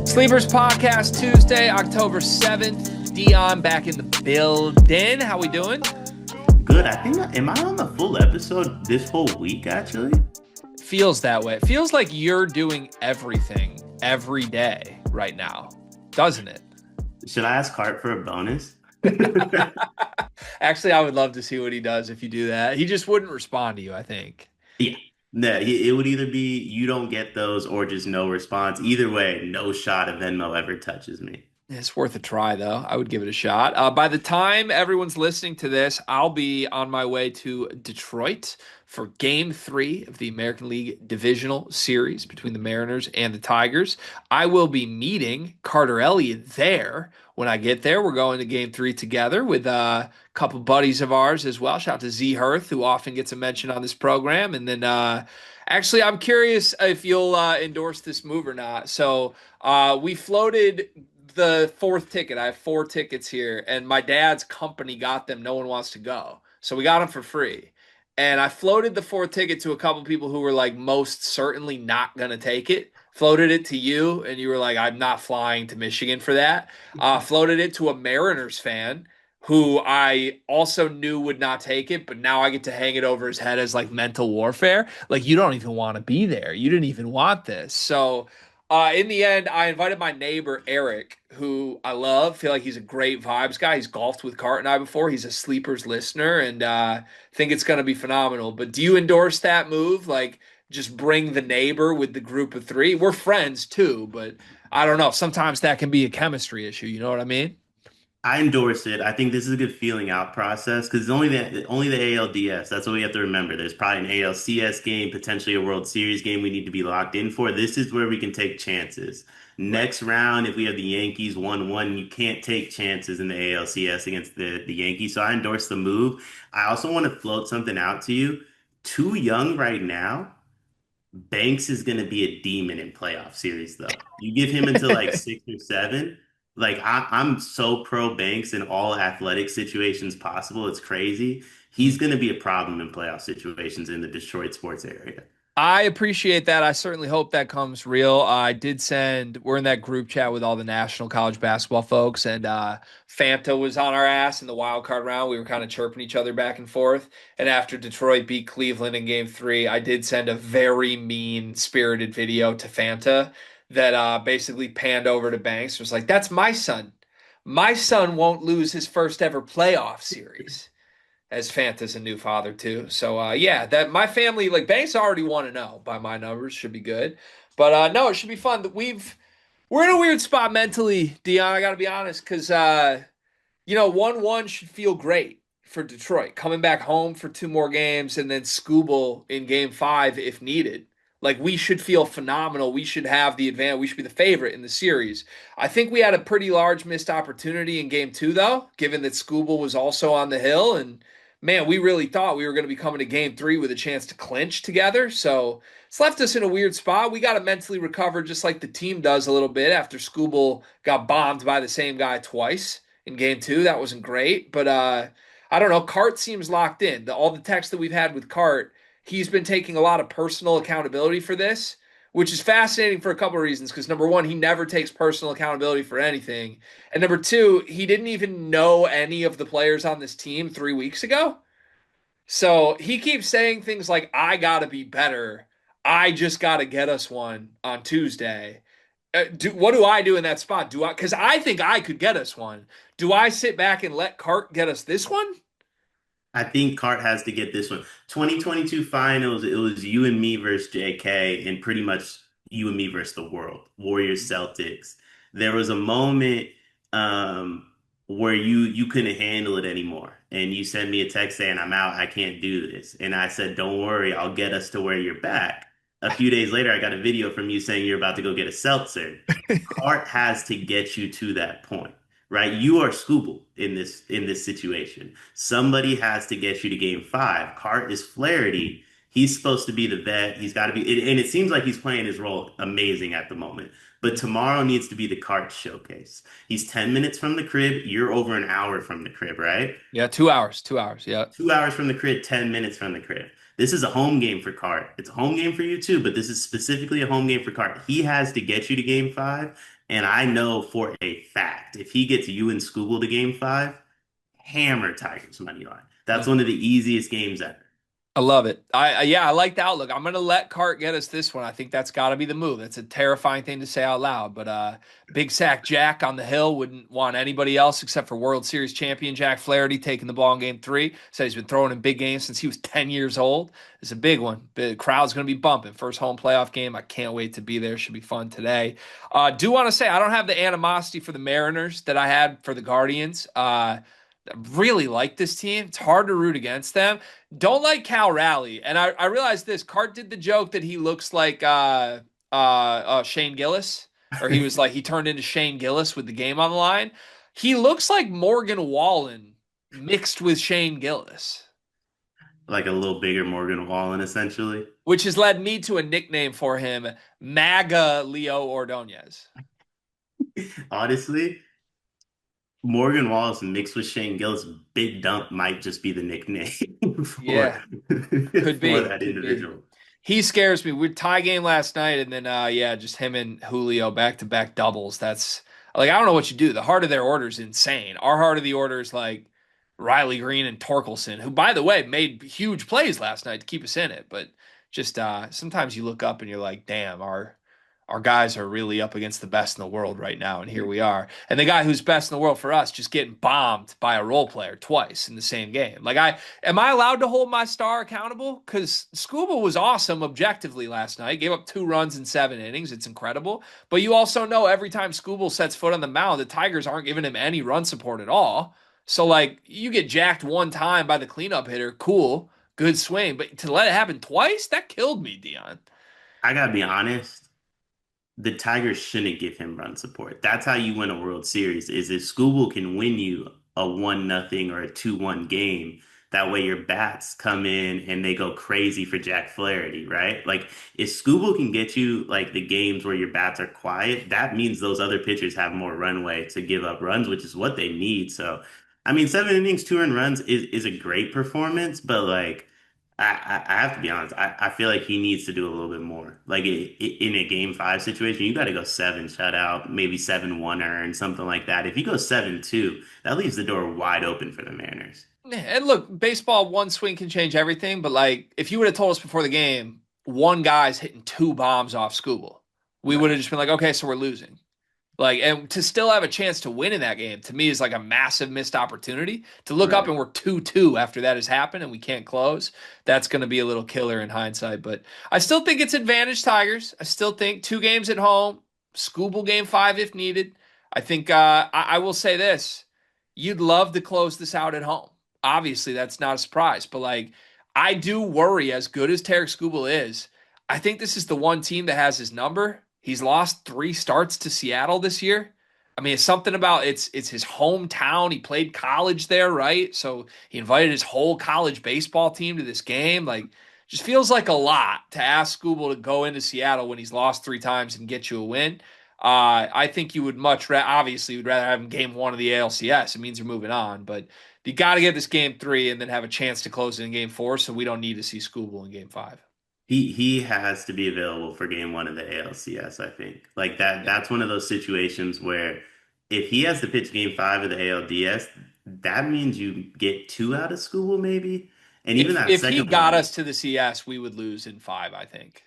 Sleepers Podcast Tuesday, October 7th. Dion back in the building. How we doing? Good. I think, am I on the full episode this whole week, actually? Feels that way. It feels like you're doing everything every day right now, doesn't it? Should I ask Hart for a bonus? Actually, I would love to see what he does if you do that. He just wouldn't respond to you, I think. Yeah. No, it would either be you don't get those or just no response. Either way, no shot of Venmo ever touches me. It's worth a try, though. I would give it a shot. By the time everyone's listening to this, I'll be on my way to Detroit for Game 3 of the American League Divisional Series between the Mariners and the Tigers. I will be meeting Carter Elliott there when I get there. We're going to Game 3 together with a couple buddies of ours as well. Shout out to Z Hirth, who often gets a mention on this program. And then actually, I'm curious if you'll endorse this move or not. So we floated the fourth ticket. I have four tickets here, and my dad's company got them. No one wants to go. So we got them for free. And I floated the fourth ticket to a couple people who were like most certainly not going to take it. Floated it to you, and you were like, I'm not flying to Michigan for that. Floated it to a Mariners fan who I also knew would not take it, but now I get to hang it over his head as like mental warfare. Like, you don't even want to be there. You didn't even want this. So in the end, I invited my neighbor Eric, who I love. Feel like he's a great vibes guy. He's golfed with Cart and I before. He's a sleepers listener, and think it's going to be phenomenal. But do you endorse that move? Like, just bring the neighbor with the group of three. We're friends too, but I don't know. Sometimes that can be a chemistry issue. You know what I mean? I endorse it. I think this is a good feeling out process because it's only the ALDS. That's what we have to remember. There's probably an ALCS game, potentially a World Series game we need to be locked in for. This is where we can take chances. Right. Next round, if we have the Yankees 1-1, you can't take chances in the ALCS against the Yankees. So I endorse the move. I also want to float something out to you. Too young right now. Banks is going to be a demon in playoff series, though. You give him until like 6 or 7. Like I'm so pro Banks in all athletic situations possible. It's crazy. He's going to be a problem in playoff situations in the Detroit sports area. I appreciate that. I certainly hope that comes real. I did send, we're in that group chat with all the national college basketball folks, and Fanta was on our ass in the wild card round. We were kind of chirping each other back and forth. And after Detroit beat Cleveland in game 3, I did send a very mean spirited video to Fanta that basically panned over to Banks. It was like, that's my son. My son won't lose his first ever playoff series as Fanta's a new father too. So yeah, that my family like Banks already want to know by my numbers should be good. But no, it should be fun. That we're in a weird spot mentally, Dion. I got to be honest, because 1-1 should feel great for Detroit coming back home for two more games and then Scooble in Game 5 if needed. Like, we should feel phenomenal. We should have the advantage. We should be the favorite in the series. I think we had a pretty large missed opportunity in Game 2, though, given that Scooble was also on the hill. And man, we really thought we were going to be coming to Game 3 with a chance to clinch together. So it's left us in a weird spot. We got to mentally recover just like the team does a little bit after Scooble got bombed by the same guy twice in Game 2. That wasn't great. But I don't know. Cart seems locked in. All the texts that we've had with Cart, he's been taking a lot of personal accountability for this, which is fascinating for a couple of reasons. Because number one, he never takes personal accountability for anything. And number two, he didn't even know any of the players on this team 3 weeks ago. So he keeps saying things like, I got to be better. I just got to get us one on Tuesday. What do I do in that spot? Do I, because I think I could get us one. Do I sit back and let Cart get us this one? I think Cart has to get this one. 2022 finals, it was you and me versus JK, and pretty much you and me versus the world. Warriors Celtics. There was a moment where you couldn't handle it anymore. And you sent me a text saying, I'm out, I can't do this. And I said, don't worry, I'll get us to where you're back. A few days later, I got a video from you saying you're about to go get a seltzer. Cart has to get you to that point, right? You are Scooble in this situation. Somebody has to get you to Game 5. Cart is Flaherty, He's supposed to be the vet. He's got to be, and it seems like he's playing his role amazing at the moment. But tomorrow needs to be the cart showcase. He's 10 minutes from the crib. You're over an hour from the crib, right? Yeah, 2 hours, 2 hours. Yeah. 2 hours from the crib, 10 minutes from the crib. This is a home game for Cart. It's a home game for you too, but this is specifically a home game for Cart. He has to get you to game five. And I know for a fact, if he gets you and Scooble to game five, hammer Tigers money line. That's one of the easiest games ever. I love it. Yeah, I like the outlook. I'm gonna let Cart get us this one. I think that's got to be the move. That's a terrifying thing to say out loud, but Big Sack Jack on the hill wouldn't want anybody else except for World Series champion Jack Flaherty taking the ball in Game 3. Said he's been throwing in big games since he was 10 years old. It's a big one. The crowd's gonna be bumping. First home playoff game. I can't wait to be there. Should be fun today. Do want to say I don't have the animosity for the Mariners that I had for the Guardians. I really like this team. It's hard to root against them. Don't like Cal Raleigh. And I realized this. Cart did the joke that he looks like Shane Gillis, or he was like, he turned into Shane Gillis with the game on the line. He looks like Morgan Wallen mixed with Shane Gillis, Like a little bigger Morgan Wallen, essentially. which has led me to a nickname for him, MAGA Leo Ordonez. Honestly, Morgan Wallace mixed with Shane Gillis, Big Dump might just be the nickname for Yeah. Could for be. that Could be. individual. He scares me. We tie game last night, and then yeah, just him and Julio back to back doubles. That's like I don't know what you do. The heart of their order is insane. Our heart of the order is like Riley Green and Torkelson, who by the way made huge plays last night to keep us in it. But just sometimes you look up and you're like, damn, our guys are really up against the best in the world right now, and here we are. And the guy who's best in the world for us just getting bombed by a role player twice in the same game. Like, am I allowed to hold my star accountable? Because Scuba was awesome objectively last night. Gave up 2 runs in 7 innings. It's incredible. But you also know every time Scuba sets foot on the mound, the Tigers aren't giving him any run support at all. So like you get jacked one time by the cleanup hitter, cool, good swing. But to let it happen twice, that killed me, Dion. I gotta be honest. The Tigers shouldn't give him run support. That's how you win a World Series. Is if Scooble can win you a 1-0 or a 2-1 game. That way your bats come in and they go crazy for Jack Flaherty, right? Like if Scooble can get you like the games where your bats are quiet, that means those other pitchers have more runway to give up runs, which is what they need. So, I mean, 7 innings, 2 earned runs is a great performance, but like I have to be honest. I feel like he needs to do a little bit more. Like in a game five situation, you got to go seven shutout, maybe 7-1 earn, something like that. If you go 7-2, that leaves the door wide open for the Mariners. And look, baseball, one swing can change everything. But like, if you would have told us before the game, one guy's hitting 2 bombs off Scooble, we would Right. have just been like, okay, so we're losing. Like, and to still have a chance to win in that game to me is like a massive missed opportunity. To look up Right. and we're 2-2 after that has happened and we can't close, that's going to be a little killer in hindsight. But I still think it's advantage Tigers. I still think 2 games at home, Scooble game 5 if needed. I think I will say this: you'd love to close this out at home. Obviously, that's not a surprise, but like I do worry, as good as Tarek Scooble is, I think this is the one team that has his number. He's lost 3 starts to Seattle this year. I mean, it's something about it's his hometown. He played college there, right? So he invited his whole college baseball team to this game. Like, just feels like a lot to ask Scooble to go into Seattle when he's lost 3 times and get you a win. I think you would obviously, you'd rather have him game 1 of the ALCS. It means you're moving on, but you got to get this game 3 and then have a chance to close it in game 4. So we don't need to see Scooble in game 5. He has to be available for game one of the ALCS, I think. Like that Yeah. that's one of those situations where if he has to pitch game five of the ALDS, that means you get two out of school maybe. And even that If he second got one, us to the CS, we would lose in 5, I think.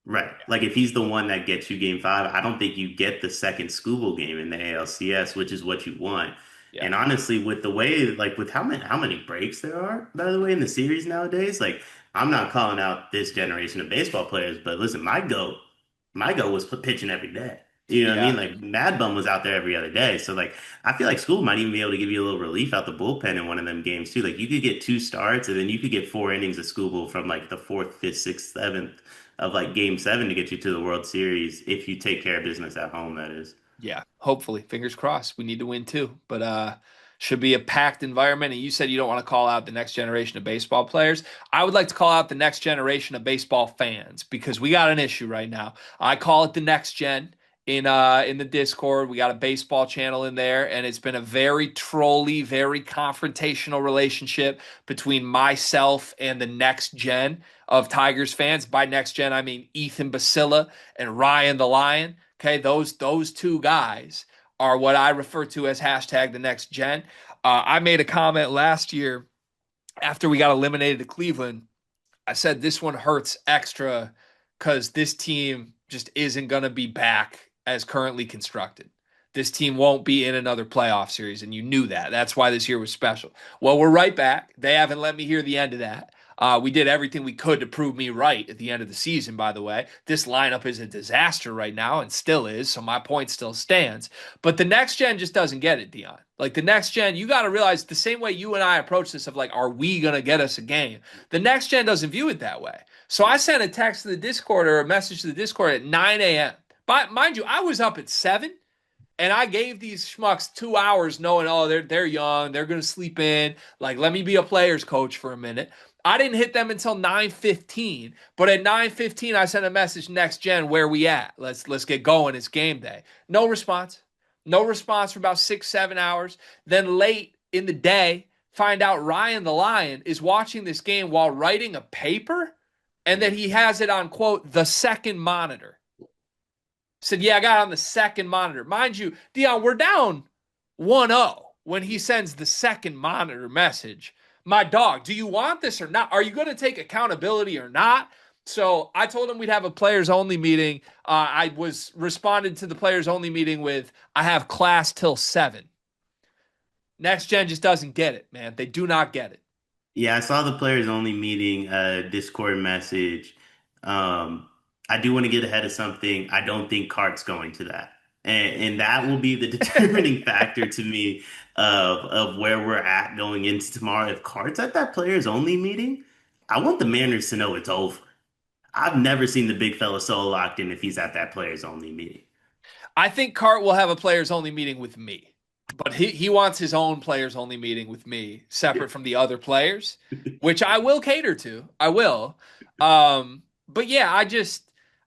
right. Like if he's the one that gets you game five, I don't think you get the second Scooble game in the ALCS, which is what you want. Yeah. And honestly, with the way, like with how many breaks there are, by the way, in the series nowadays, like I'm not calling out this generation of baseball players, but listen, my goat was pitching every day. You know what I Yeah. mean? Like Mad Bum was out there every other day. So like I feel like school might even be able to give you a little relief out the bullpen in one of them games too. Like you could get 2 starts and then you could get 4 innings of school from like the fourth, fifth, sixth, seventh of like game seven to get you to the World Series if you take care of business at home, that is. Yeah. Hopefully. Fingers crossed. We need to win too. But should be a packed environment. And you said you don't want to call out the next generation of baseball players. I would like to call out the next generation of baseball fans because we got an issue right now. I call it the next gen in the Discord. We got a baseball channel in there, and it's been a very trolly, very confrontational relationship between myself and the next gen of Tigers fans. By next gen, I mean Ethan Basilla and Ryan the Lion. Okay, those two guys are what I refer to as hashtag the next gen. I made a comment last year after we got eliminated to Cleveland. I said this one hurts extra because this team just isn't going to be back as currently constructed. This team won't be in another playoff series, and you knew that. That's why this year was special. Well, we're right back. They haven't let me hear the end of that. We did everything we could to prove me right at the end of the season, by the way. This lineup is a disaster right now and still is, so my point still stands. But the next gen just doesn't get it, Dion. Like the next gen, you got to realize the same way you and I approach this of like, are we going to get us a game? The next gen doesn't view it that way. So I sent a text to the Discord or a message to the Discord at 9 a.m. But mind you, I was up at 7 and I gave these schmucks 2 hours knowing, oh, they're young, they're gonna sleep in. Like, let me be a player's coach for a minute. I didn't hit them until 9:15, but at 9:15, I sent a message next gen, where we at? Let's get going. It's game day. No response. No response for about 6, 7 hours. Then late in the day, find out Ryan the Lion is watching this game while writing a paper and that he has it on quote the second monitor. Said, yeah, I got it on the second monitor. Mind you, Dion, we're down 1-0 when he sends the second monitor message. My dog, do you want this or not? Are you going to take accountability or not? So I told him we'd have a players only meeting. I was responded to the players only meeting with, I have class till 7. Next gen just doesn't get it, man. They do not get it. Yeah, I saw the players only meeting Discord message. Um, I do want to get ahead of something. I don't think Cart's going to that. And that will be the determining factor to me of where we're at going into tomorrow. If Cart's at that players only meeting, I want the Mariners to know it's over. I've never seen the big fella so locked in if he's at that players only meeting. I think Cart will have a players only meeting with me, but he wants his own players only meeting with me, separate from the other players, which I will cater to. I will. But yeah,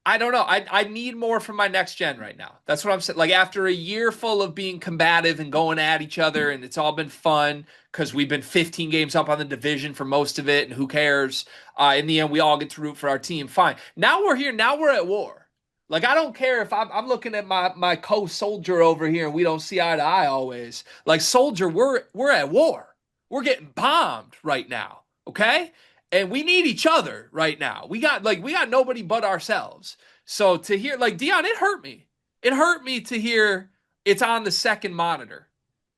I don't know. I need more from my next gen right now. That's what I'm saying. Like after a year full of being combative and going at each other, and it's all been fun because we've been 15 games up on the division for most of it, and who cares? In the end, we all get to root for our team. Fine. Now we're here. Now we're at war. Like I don't care if I'm looking at my co-soldier over here and we don't see eye to eye always. Like soldier, we're at war. We're getting bombed right now. Okay? And we need each other right now. We got nobody but ourselves. So to hear like Dion, it hurt me. It hurt me to hear it's on the second monitor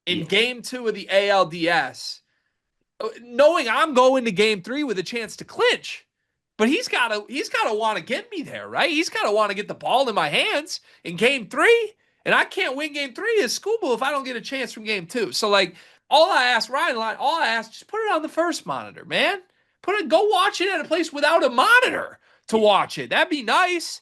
in Yeah. game 2 of the ALDS, knowing I'm going to game 3 with a chance to clinch. But he's gotta want to get me there, right? He's gotta want to get the ball in my hands in game 3. And I can't win game 3 as schoolboy if I don't get a chance from game 2. So like all I asked Ryan, all I asked, just put it on the first monitor, man. Go watch it at a place without a monitor to watch it. That'd be nice.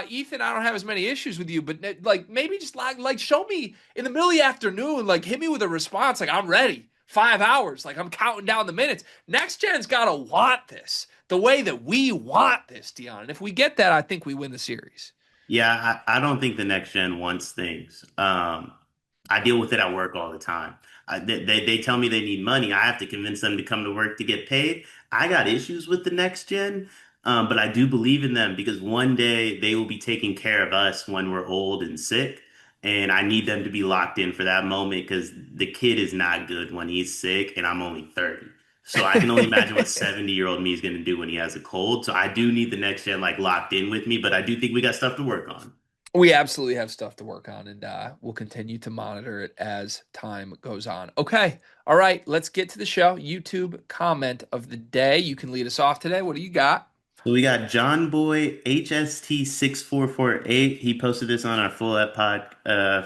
Ethan, I don't have as many issues with you, but like maybe just like show me in the middle of the afternoon, like hit me with a response, like I'm ready. 5 hours, like I'm counting down the minutes. Next gen's gotta want this the way that we want this, Dion. And if we get that, I think we win the series. Yeah, I don't think the next gen wants things. I deal with it at work all the time. They tell me they need money. I have to convince them to come to work to get paid. I got issues with the next gen, but I do believe in them because one day they will be taking care of us when we're old and sick. And I need them to be locked in for that moment because the kid is not good when he's sick, and I'm only 30. So I can only imagine what 70-year-old me is going to do when he has a cold. So I do need the next gen like locked in with me, but I do think we got stuff to work on. We absolutely have stuff to work on, and we'll continue to monitor it as time goes on. Okay. All right. Let's get to the show. YouTube comment of the day. You can lead us off today. What do you got? So we got John Boy HST6448. He posted this on our full ep pod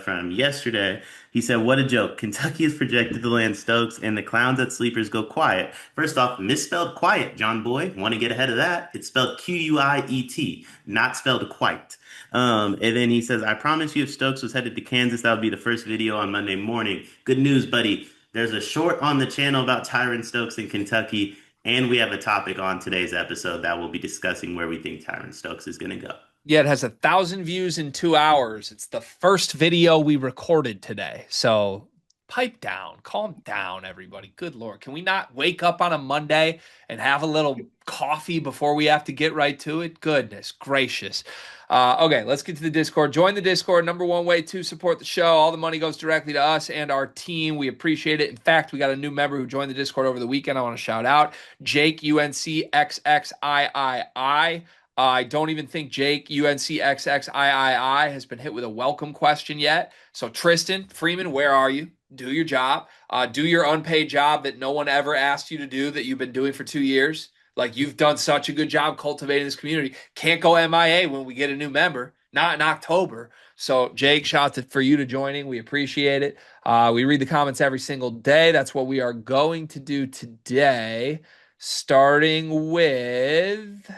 from yesterday. He said, "What a joke. Kentucky is projected to land Stokes, and the clowns at Sleepers go quiet. First off, misspelled quiet, John Boy. Want to get ahead of that? It's spelled Quiet, not spelled quite." And then he says, "I promise you, if Stokes was headed to Kansas, that would be the first video on Monday morning. Good news, buddy. There's a short on the channel about Tyron Stokes in Kentucky, and we have a topic on today's episode that we'll be discussing where we think Tyron Stokes is going to go. Yeah, it has 1,000 views in 2 hours. It's the first video we recorded today. So pipe down, calm down, everybody. Good Lord. Can we not wake up on a Monday and have a little coffee before we have to get right to it? Goodness gracious. Okay, let's get to the Discord. Join the Discord. Number one way to support the show. All the money goes directly to us and our team. We appreciate it. In fact, we got a new member who joined the Discord over the weekend. I want to shout out Jake UNCXXIII. I don't even think Jake UNCXXIII has been hit with a welcome question yet. So Tristan Freeman, where are you? Do your job. Do your unpaid job that no one ever asked you to do that you've been doing for 2 years. Like you've done such a good job cultivating this community. Can't go MIA when we get a new member, not in October. So Jake, shout out for you to joining. We appreciate it. We read the comments every single day. That's what we are going to do today, starting with.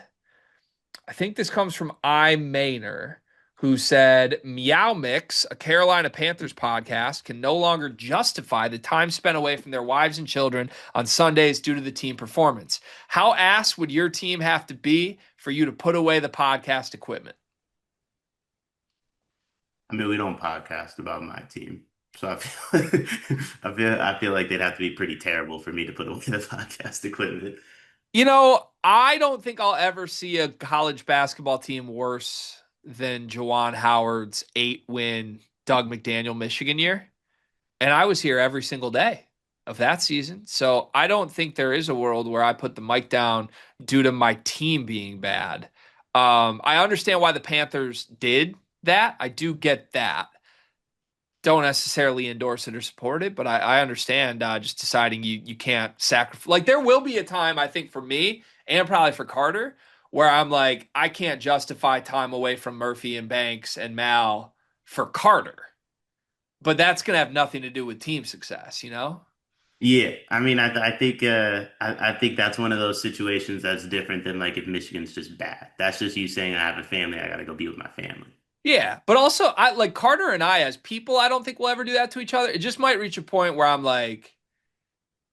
I think this comes from I Maynor, who said Meow Mix, a Carolina Panthers podcast, can no longer justify the time spent away from their wives and children on Sundays due to the team performance. How ass would your team have to be for you to put away the podcast equipment? I mean, we don't podcast about my team. So I feel, I feel like they'd have to be pretty terrible for me to put away the podcast equipment. I don't think I'll ever see a college basketball team worse than Juwan Howard's 8-win Doug McDaniel Michigan year. And I was here every single day of that season. So I don't think there is a world where I put the mic down due to my team being bad. I understand why the Panthers did that. I do get that. Don't necessarily endorse it or support it, but I understand just deciding you can't sacrifice. Like there will be a time, I think, for me and probably for Carter, where I'm like, I can't justify time away from Murphy and Banks and Mal for Carter, but that's going to have nothing to do with team success, you know? Yeah, I mean, I think that's one of those situations that's different than like if Michigan's just bad. That's just you saying I have a family, I gotta go be with my family. Yeah, but also I like Carter and I as people, I don't think we'll ever do that to each other. It just might reach a point where I'm like,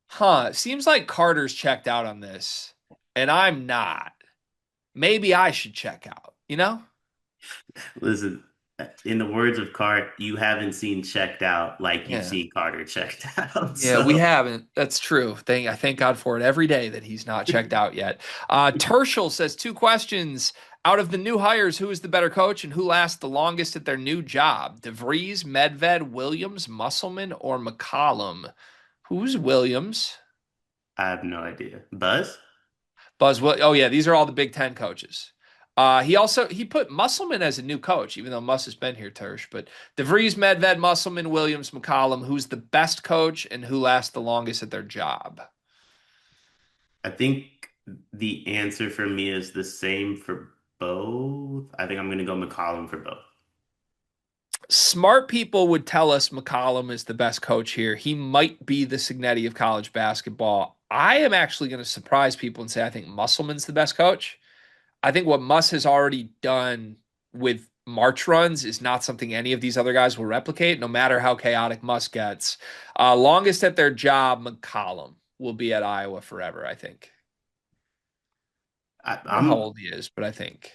huh, seems like Carter's checked out on this and I'm not. Maybe I should check out, you know? Listen, in the words of Cart, you haven't seen checked out like you've Yeah. seen Carter checked out. Yeah, we So haven't. That's true. I thank God for it every day that he's not checked out yet. Tershel says two questions. Out of the new hires, who is the better coach and who lasts the longest at their new job? DeVries, Medved, Williams, Musselman, or McCollum? Who's Williams? I have no idea. Buzz? Oh yeah, these are all the Big Ten coaches. He put Musselman as a new coach, even though Muss has been here, Tersh. But DeVries, Medved, Musselman, Williams, McCollum, who's the best coach and who lasts the longest at their job? I think the answer for me is the same for both. I think I'm gonna go McCollum for both. Smart people would tell us McCollum is the best coach here. He might be the Signetti of college basketball. I am actually going to surprise people and say I think Musselman's the best coach. I think what Muss has already done with March runs is not something any of these other guys will replicate, no matter how chaotic Muss gets. Longest at their job, McCollum will be at Iowa forever, I think. I don't know how I'm old he is, but I think.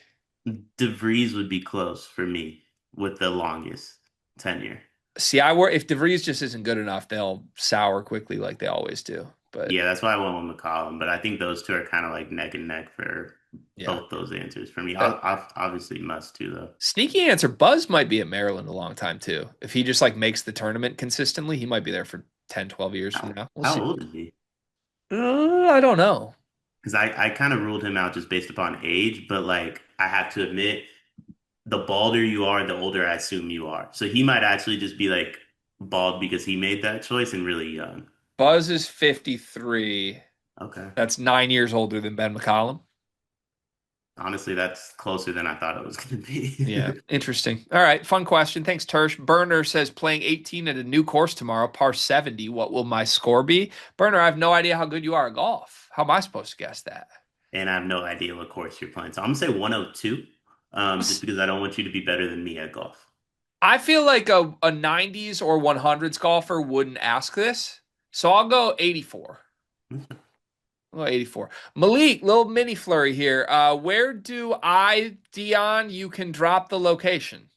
DeVries would be close for me with the longest tenure. See, if DeVries just isn't good enough, they'll sour quickly like they always do. But Yeah, that's why I went with McCollum, but I think those two are kind of like neck and neck for yeah. both those answers for me. Uh, I'll obviously must too though. Sneaky answer, Buzz might be at Maryland a long time too. If he just like makes the tournament consistently, he might be there for 10, 12 years from now. We'll How see. old is he? I don't know. Because I kind of ruled him out just based upon age, but like I have to admit, the balder you are, the older I assume you are. So he might actually just be like bald because he made that choice and really young. Buzz is 53. Okay. That's 9 years older than Ben McCollum. Honestly, that's closer than I thought it was going to Yeah, be. interesting. All right, fun question. Thanks, Tersh. Burner says playing 18 at a new course tomorrow, par 70. What will my score be? Burner, I have no idea how good you are at golf. How am I supposed to guess that? And I have no idea what course you're playing. So I'm gonna say 102, just because I don't want you to be better than me at golf. I feel like a 90s or 100s golfer wouldn't ask this. So I'll go 84. I'll go 84. Malik, little mini flurry here. Where do I, Dion, you can drop the location?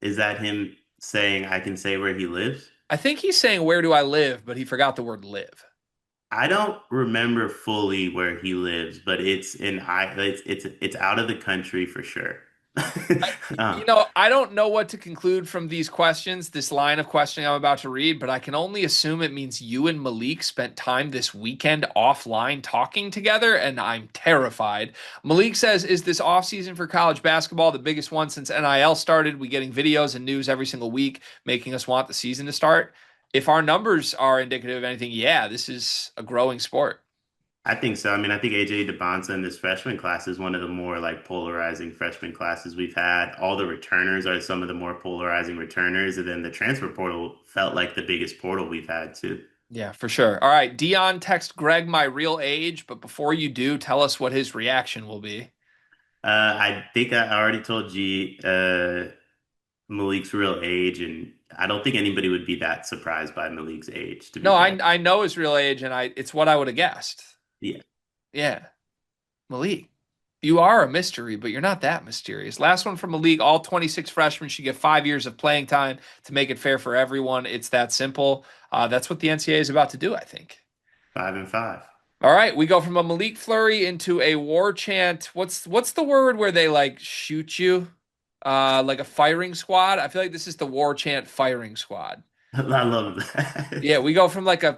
Is that him saying I can say where he lives? I think he's saying where do I live, but he forgot the word live. I don't remember fully where he lives, but it's out of the country for sure. You Um, know, I don't know what to conclude from these questions, this line of questioning I'm about to read, but I can only assume it means you and Malik spent time this weekend offline talking together, and I'm terrified. Malik says, is this offseason for college basketball the biggest one since NIL started? We getting videos and news every single week, making us want the season to start. If our numbers are indicative of anything, yeah, this is a growing sport. I think so. I mean, I think AJ DeBonsa in this freshman class is one of the more like polarizing freshman classes we've had. All the returners are some of the more polarizing returners, and then the transfer portal felt like the biggest portal we've had too. Yeah, for sure. All right, Dion, text Greg my real age, but before you do, tell us what his reaction will be. I think I already told G Malik's real age, and I don't think anybody would be that surprised by Malik's age, to be No, I fair. I know his real age, and I it's what I would have guessed. Yeah, Yeah, Malik, you are a mystery, but you're not that mysterious. Last one from Malik: all 26 freshmen should get 5 years of playing time to make it fair for everyone. It's that simple. That's what the NCAA is about to do, I think. 5-5. All right, we go from a Malik flurry into a war chant. What's the word where they like shoot you? Like a firing squad? I feel like this is the war chant firing squad. I love that. Yeah, we go from like a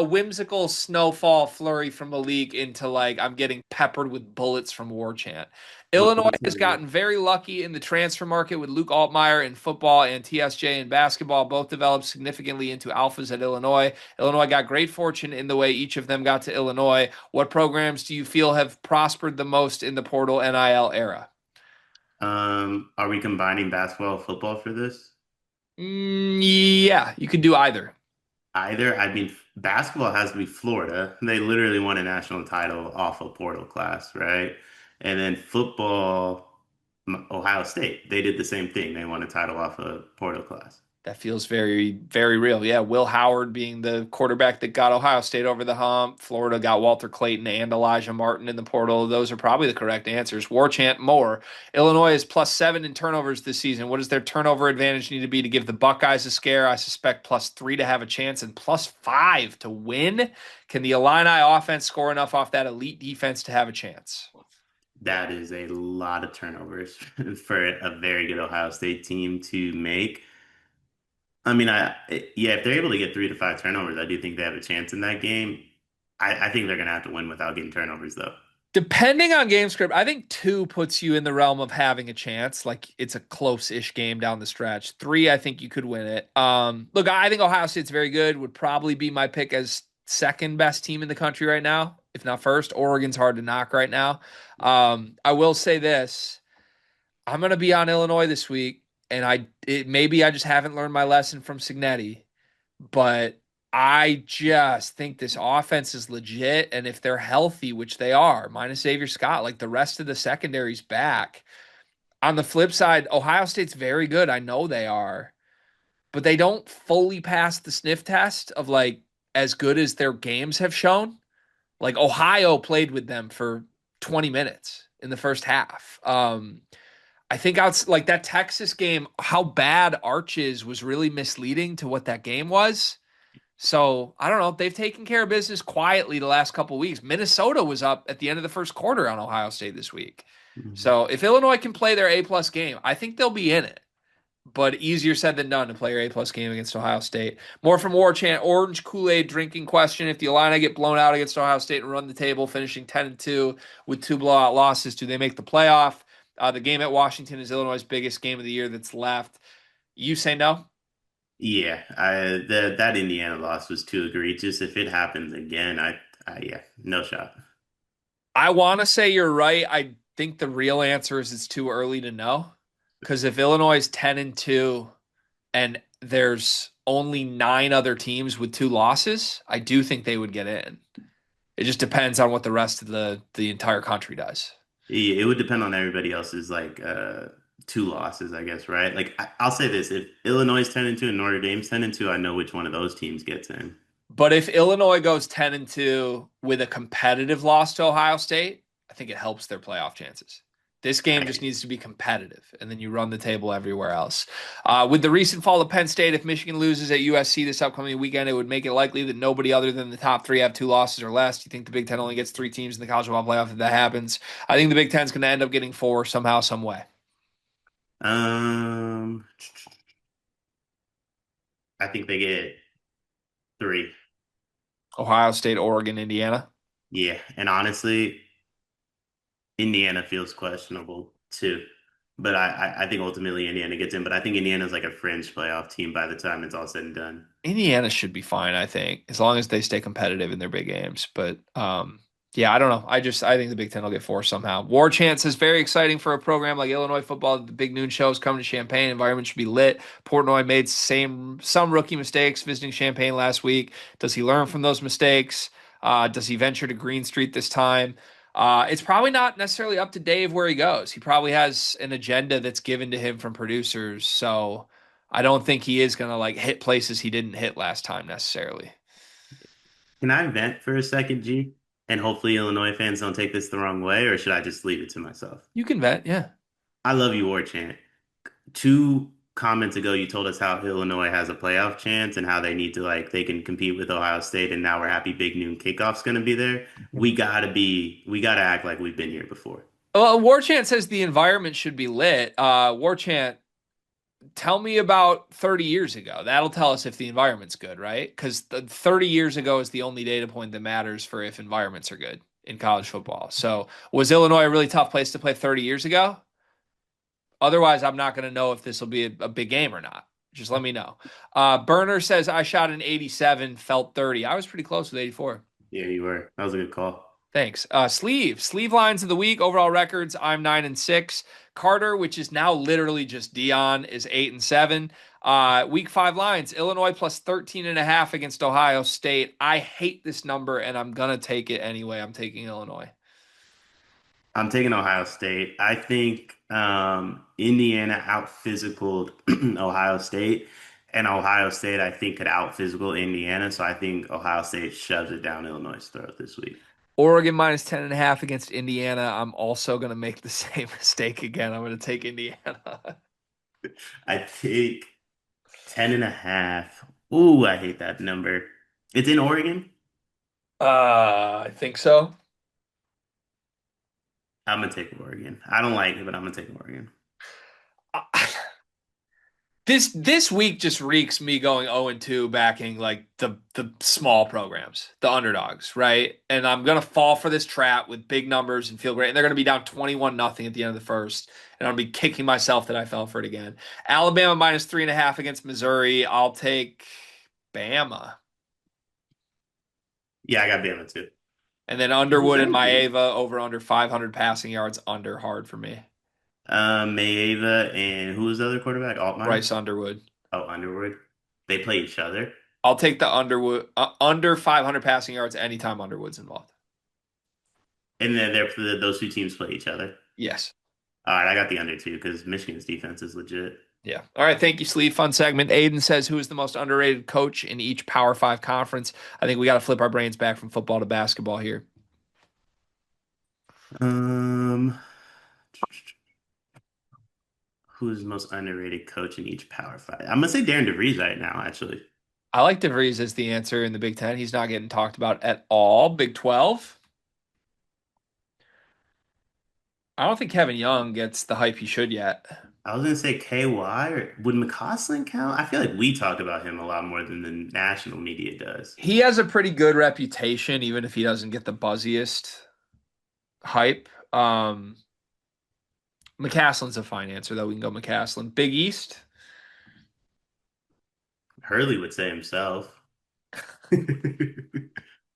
whimsical snowfall flurry from Malik into like I'm getting peppered with bullets from War Chant. Illinois Let's has hear it. gotten very lucky in the transfer market with Luke Altmaier in football and TSJ in basketball. Both developed significantly into alphas at Illinois. Illinois got great fortune in the way each of them got to Illinois. What programs do you feel have prospered the most in the portal NIL era? Are we combining basketball and football for this? Yeah, you could do either. Either. I mean, basketball has to be Florida. They literally won a national title off a portal class, right? And then football, Ohio State. They did the same thing. They won a title off a portal class. That feels very, very real. Yeah, Will Howard being the quarterback that got Ohio State over the hump. Florida got Walter Clayton and Elijah Martin in the portal. Those are probably the correct answers. War chant more. Illinois is +7 in turnovers this season. What does their turnover advantage need to be to give the Buckeyes a scare? I suspect +3 to have a chance and +5 to win. Can the Illini offense score enough off that elite defense to have a chance? That is a lot of turnovers for a very good Ohio State team to make. I mean, yeah, if they're able to get 3 to 5 turnovers, I do think they have a chance in that game. I think they're gonna have to win without getting turnovers, though. Depending on game script, I think 2 puts you in the realm of having a chance. Like it's a close-ish game down the stretch. 3, I think you could win it. Look, I think Ohio State's very good. Would probably be my pick as second best team in the country right now, if not first. Oregon's hard to knock right now. I will say this: I'm gonna be on Illinois this week, and maybe I just haven't learned my lesson from Signetti, but I just think this offense is legit. And if they're healthy, which they are, minus Xavier Scott, like the rest of the secondary's back. On the flip side, Ohio State's very good. I know they are, but they don't fully pass the sniff test of like as good as their games have shown. Like Ohio played with them for 20 minutes in the first half. I think like that Texas game, how bad Arches was really misleading to what that game was. So I don't know. They've taken care of business quietly the last couple of weeks. Minnesota was up at the end of the first quarter on Ohio State this week. Mhm. So if Illinois can play their A+ game, I think they'll be in it. But easier said than done to play your A+ game against Ohio State. More from War Chant. Orange Kool-Aid drinking question. If the Illini get blown out against Ohio State and run the table, finishing 10-2 with 2 blowout losses, do they make the playoff? The game at Washington is Illinois' biggest game of the year that's left. You say no? Yeah, that Indiana loss was too egregious. If it happens again, yeah, no shot. I want to say you're right. I think the real answer is it's too early to know. Because if Illinois is 10-2 and there's only 9 other teams with 2 losses, I do think they would get in. It just depends on what the rest of the entire country does. Yeah, it would depend on everybody else's like 2 losses, I guess, right? Like I'll say this: if Illinois is 10-2 and Notre Dame's 10-2, I know which one of those teams gets in. But if Illinois goes 10-2 with a competitive loss to Ohio State, I think it helps their playoff chances. This game just I, needs to be competitive, and then you run the table everywhere else. With the recent fall of Penn State, if Michigan loses at USC this upcoming weekend, it would make it likely that nobody other than the top three have two losses or less. Do you think the Big Ten only gets three teams in the college football playoff if that happens? I think the Big Ten's going to end up getting four somehow, some way. um, I think they get three. Ohio State, Oregon, Indiana. Yeah, and honestly, Indiana feels questionable too. But I think ultimately Indiana gets in. But I think Indiana's like a fringe playoff team by the time it's all said and done. Indiana should be fine, I think, as long as they stay competitive in their big games. But yeah, I don't know. I think the Big Ten will get four somehow. War Chance is very exciting for a program like Illinois football. The big noon shows coming to Champaign. Environment should be lit. Portnoy made some rookie mistakes visiting Champaign last week. Does he learn from those mistakes? Does he venture to Green Street this time? It's probably not necessarily up to Dave where he goes. He probably has an agenda that's given to him from producers. So I don't think he is going to like hit places he didn't hit last time necessarily. Can I vent for a second, G? And hopefully Illinois fans don't take this the wrong way, or should I just leave it to myself? You can vet, yeah. I love you, War Chant. Two comments ago, you told us how Illinois has a playoff chance and how they need to like they can compete with Ohio State, and now we're happy Big Noon Kickoff's going to be there. We gotta act like we've been here before. Well, Warchant says the environment should be lit. Warchant, tell me about 30 years ago. That'll tell us if the environment's good, right? Because 30 years ago is the only data point that matters for if environments are good in college football. So was Illinois a really tough place to play 30 years ago? Otherwise, I'm not going to know if this will be a big game or not. Just let me know. Burner says I shot an 87, felt 30. I was pretty close with 84. Yeah, you were. That was a good call. Thanks. Sleeve lines of the week. Overall records. I'm 9-6. Carter, which is now literally just Dion, is 8-7. Week 5 lines. Illinois plus 13.5 against Ohio State. I hate this number, and I'm gonna take it anyway. I'm taking Illinois. I'm taking Ohio State. I think Indiana out physicaled Ohio State, and Ohio State I think could out physical Indiana. So I think Ohio State shoves it down Illinois' throat this week. Oregon minus 10.5 against Indiana. I'm also gonna make the same mistake again. I'm gonna take Indiana. I think 10.5. Ooh, I hate that number. It's in Oregon. I think so. I'm gonna take Oregon. I don't like it, but I'm gonna take Oregon. This week just reeks me going 0-2 backing like the small programs, the underdogs, right? And I'm gonna fall for this trap with big numbers and feel great. And they're gonna be down 21 nothing at the end of the first. And I'll be kicking myself that I fell for it again. Alabama minus 3.5 against Missouri. I'll take Bama. Yeah, I got Bama too. And then Who's Underwood and that game? Maeva over under 500 passing yards under hard for me. Mayeva and who was the other quarterback? Altmaier? Bryce Underwood. Oh, Underwood. They play each other. I'll take the Underwood under 500 passing yards anytime Underwood's involved. And then those two teams play each other. Yes. All right, I got the under two because Michigan's defense is legit. Yeah. All right. Thank you, Sleeve. Fun segment. Aiden says, who is the most underrated coach in each Power Five conference? I think we got to flip our brains back from football to basketball here. Um, who's the most underrated coach in each Power Five? I'm gonna say Darren DeVries right now, actually. I like DeVries as the answer in the Big Ten. He's not getting talked about at all. Big 12. I don't think Kevin Young gets the hype he should yet. I was gonna say KY or would McCausland count? I feel like we talk about him a lot more than the national media does. He has a pretty good reputation, even if he doesn't get the buzziest hype. McCaslin's a fine answer, though. We can go McCaslin. Big East. Hurley would say himself.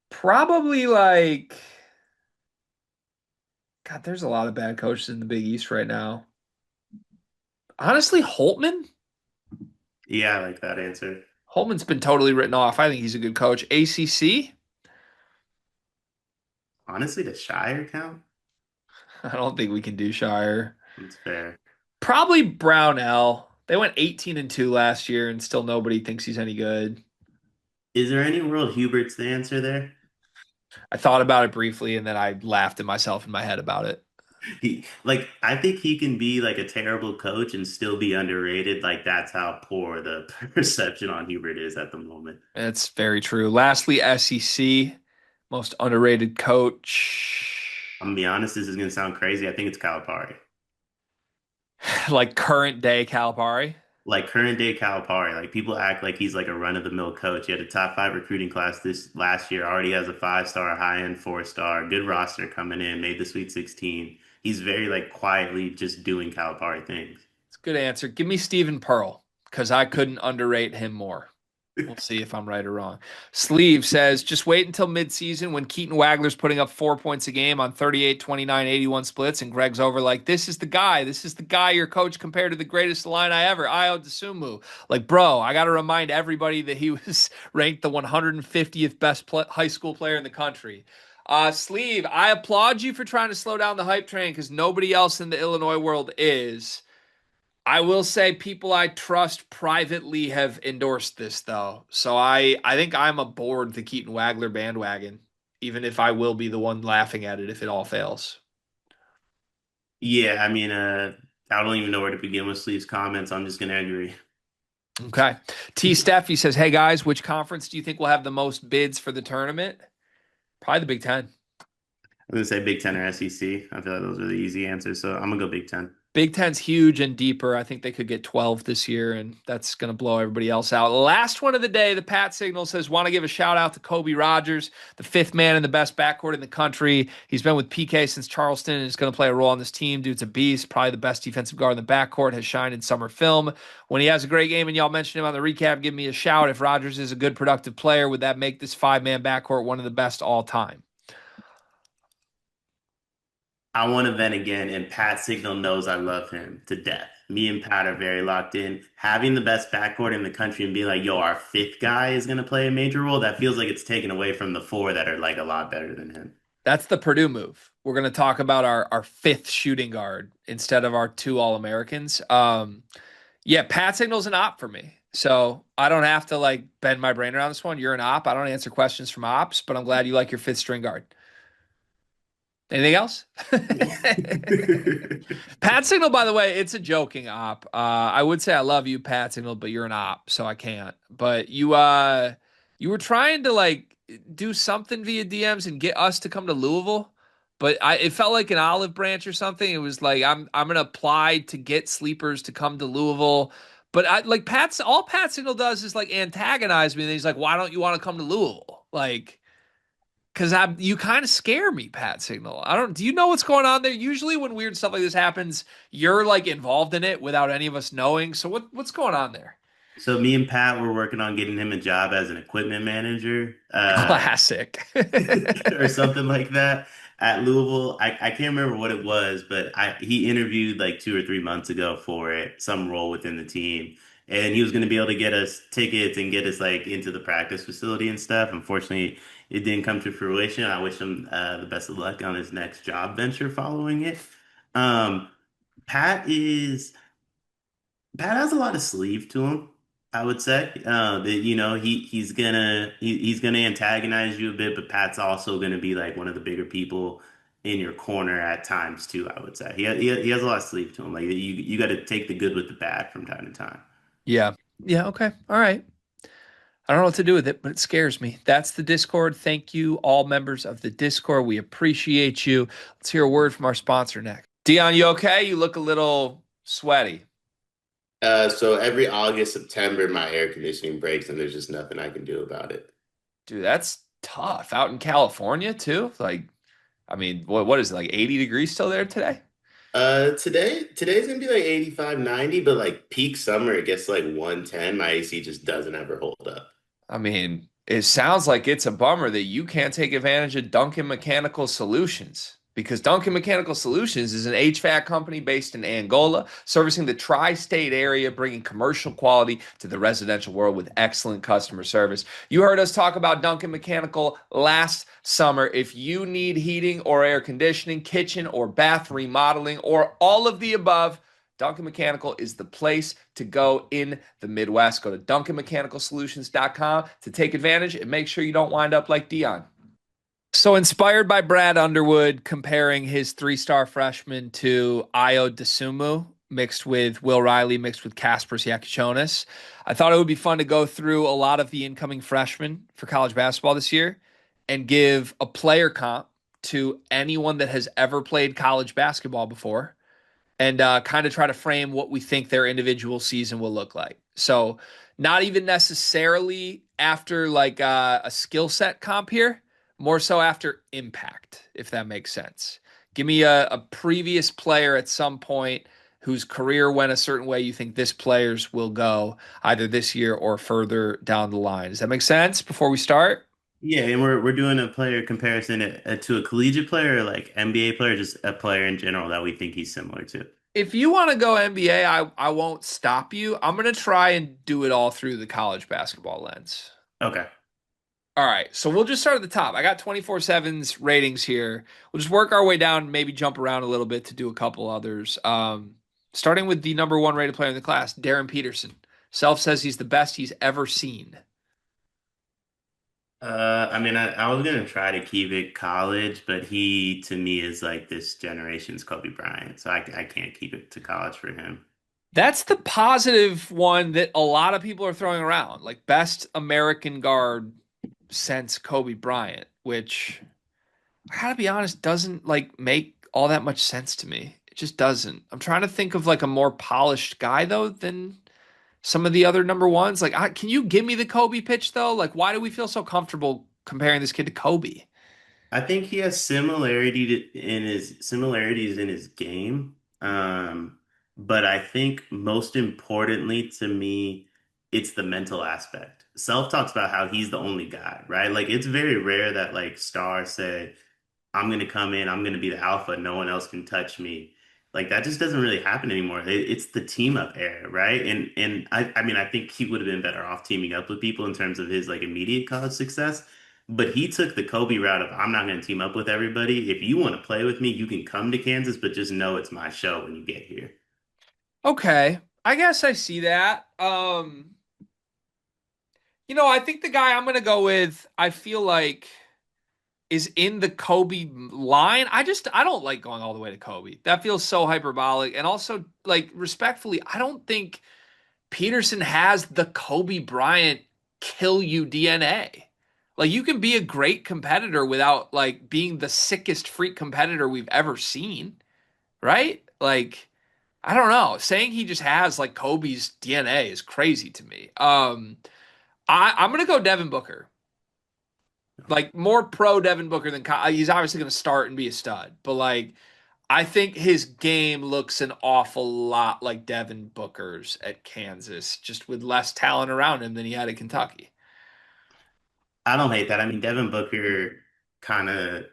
Probably like, God, there's a lot of bad coaches in the Big East right now. Honestly, Holtman. Yeah, I like that answer. Holtman's been totally written off. I think he's a good coach. ACC. Honestly, does Shire count? I don't think we can do Shire. That's fair. Probably Brownell. They went 18-2 last year, and still nobody thinks he's any good. Is there any world Hubert's the answer there? I thought about it briefly and then I laughed at myself in my head about it. I think he can be like a terrible coach and still be underrated. Like that's how poor the perception on Hubert is at the moment. It's very true. Lastly, SEC, most underrated I'm coach. gonna be honest, this is gonna sound crazy. I think it's Calipari. Like current day Calipari. Like current day Calipari. Like people act like he's like a run of the mill coach. He had a top five recruiting class this last year, already has a 5-star, high end 4-star, good roster coming in, made the Sweet 16. He's very like quietly just doing Calipari things. It's a good answer. Give me Stephen Pearl because I couldn't underrate him more. We'll see if I'm right or wrong. Sleeve says, just wait until midseason when Keaton Wagler's putting up 4 points a game on 38, 29, 81 splits, and Greg's over like, this is the guy. This is the guy your coach compared to the greatest line I ever, Io DeSumo. Like, bro, I got to remind everybody that he was ranked the 150th best high school player in the country. Sleeve, I applaud you for trying to slow down the hype train because nobody else in the Illinois world is. I will say people I trust privately have endorsed this though. So I think I'm aboard the Keaton Wagler bandwagon, even if I will be the one laughing at it if it all fails. Yeah, I mean, I don't even know where to begin with Sleeve's comments. I'm just gonna agree. Okay. T Steffi says, hey guys, which conference do you think will have the most bids for the tournament? Probably the Big Ten. I'm gonna say Big Ten or SEC. I feel like those are the easy answers, so I'm gonna go Big Ten. Big Ten's huge and deeper. I think they could get 12 this year, and that's going to blow everybody else out. Last one of the day, the Pat Signal says, want to give a shout out to Kobe Rogers, the fifth man in the best backcourt in the country. He's been with PK since Charleston and is going to play a role on this team. Dude's a beast, probably the best defensive guard in the backcourt, has shined in summer film. When he has a great game and y'all mention him on the recap, give me a shout. If Rogers is a good, productive player, would that make this five-man backcourt one of the best all time? I want to vent again, and Pat Signal knows I love him to death. Me and Pat are very locked in. Having the best backcourt in the country and being like, yo, our fifth guy is going to play a major role, that feels like it's taken away from the four that are like a lot better than him. That's the Purdue move. We're going to talk about our fifth shooting guard instead of our two All Americans. Yeah, Pat Signal's an op for me. So I don't have to like bend my brain around this one. You're an op. I don't answer questions from ops, but I'm glad you like your fifth string guard. Anything else? Pat Signal, by the way, it's a joking op. I would say I love you, Pat Signal, but you're an op, so I can't. But you were trying to like do something via DMs and get us to come to Louisville, but it felt like an olive branch or something. It was like I'm gonna apply to get sleepers to come to Louisville. But I like Pat's all Pat Signal does is like antagonize me. And he's like, why don't you want to come to Louisville? Like because you kind of scare me, Pat Signal. I don't. Do you know what's going on there? Usually, when weird stuff like this happens, you're like involved in it without any of us knowing. So what's going on there? So me and Pat were working on getting him a job as an equipment manager. Classic. Or something like that at Louisville. I can't remember what it was, but he interviewed like 2 or 3 months ago for it, some role within the team. And he was going to be able to get us tickets and get us like into the practice facility and stuff. Unfortunately, it didn't come to fruition. I wish him the best of luck on his next job venture following it. Um, Pat is Pat has a lot of sleeve to him, I would say. That he's gonna antagonize you a bit, but Pat's also gonna be like one of the bigger people in your corner at times too, I would say. He has a lot of sleeve to him. Like you got to take the good with the bad from time to time. Yeah. Yeah. Okay. All right. I don't know what to do with it, but it scares me. That's the Discord. Thank you, all members of the Discord. We appreciate you. Let's hear a word from our sponsor next. Dion, you okay? You look a little sweaty. So every August, September, my air conditioning breaks, and there's just nothing I can do about it. Dude, that's tough. Out in California too. Like, I mean, what is it, like 80 degrees still there today? Today's gonna be like 85, 90, but like peak summer, it gets like 110. My AC just doesn't ever hold up. I mean, it sounds like it's a bummer that you can't take advantage of Duncan Mechanical Solutions because Duncan Mechanical Solutions is an HVAC company based in Angola, servicing the tri-state area, bringing commercial quality to the residential world with excellent customer service. You heard us talk about Duncan Mechanical last summer. If you need heating or air conditioning, kitchen or bath remodeling, or all of the above, Duncan Mechanical is the place to go in the Midwest. Go to DuncanMechanicalSolutions.com to take advantage and make sure you don't wind up like Dion. So inspired by Brad Underwood comparing his three-star freshman to Io DeSumo mixed with Will Riley mixed with Casper Siakichonis, I thought it would be fun to go through a lot of the incoming freshmen for college basketball this year and give a player comp to anyone that has ever played college basketball before and kind of try to frame what we think their individual season will look like. So, not even necessarily after like a skill set comp here, more so after impact, if that makes sense. Give me a previous player at some point whose career went a certain way you think this player's will go either this year or further down the line. Does that make sense before we start? Yeah, and we're doing a player comparison to a collegiate player, or like NBA player, just a player in general that we think he's similar to. If you want to go NBA, I won't stop you. I'm going to try and do it all through the college basketball lens. Okay. All right, so we'll just start at the top. I got 24/7's ratings here. We'll just work our way down, maybe jump around a little bit to do a couple others. Starting with the number one rated player in the class, Darren Peterson. Self says he's the best he's ever seen. I mean, I was gonna try to keep it college, but he to me is like this generation's Kobe Bryant, so I can't keep it to college for him. That's the positive one that a lot of people are throwing around, like best American guard since Kobe Bryant, which I gotta be honest, doesn't like make all that much sense to me. It just doesn't. I'm trying to think of like a more polished guy though than some of the other number ones. Like, can you give me the Kobe pitch though? Like, why do we feel so comfortable comparing this kid to Kobe? I think he has in his similarities in his game. But I think most importantly to me, it's the mental aspect. Self talks about how he's the only guy, right? Like it's very rare that like stars say, I'm gonna come in, I'm gonna be the alpha, no one else can touch me. Like that just doesn't really happen anymore. It's the team up era, right? And I mean I think he would have been better off teaming up with people in terms of his like immediate college success. But he took the Kobe route of I'm not gonna team up with everybody. If you want to play with me, you can come to Kansas, but just know it's my show when you get here. Okay, I guess I see that. I think the guy I'm gonna go with, I feel like is in the Kobe line. I don't like going all the way to Kobe. That feels so hyperbolic. And also, like, respectfully, I don't think Peterson has the Kobe Bryant kill you DNA. Like you can be a great competitor without like being the sickest freak competitor we've ever seen, right? Like I don't know. Saying he just has like Kobe's DNA is crazy to me. I'm gonna go Devin Booker. Like more pro Devin Booker than he's obviously gonna start and be a stud, but like I think his game looks an awful lot like Devin Booker's at Kansas, just with less talent around him than he had at Kentucky. I don't hate that. I mean, Devin Booker kind of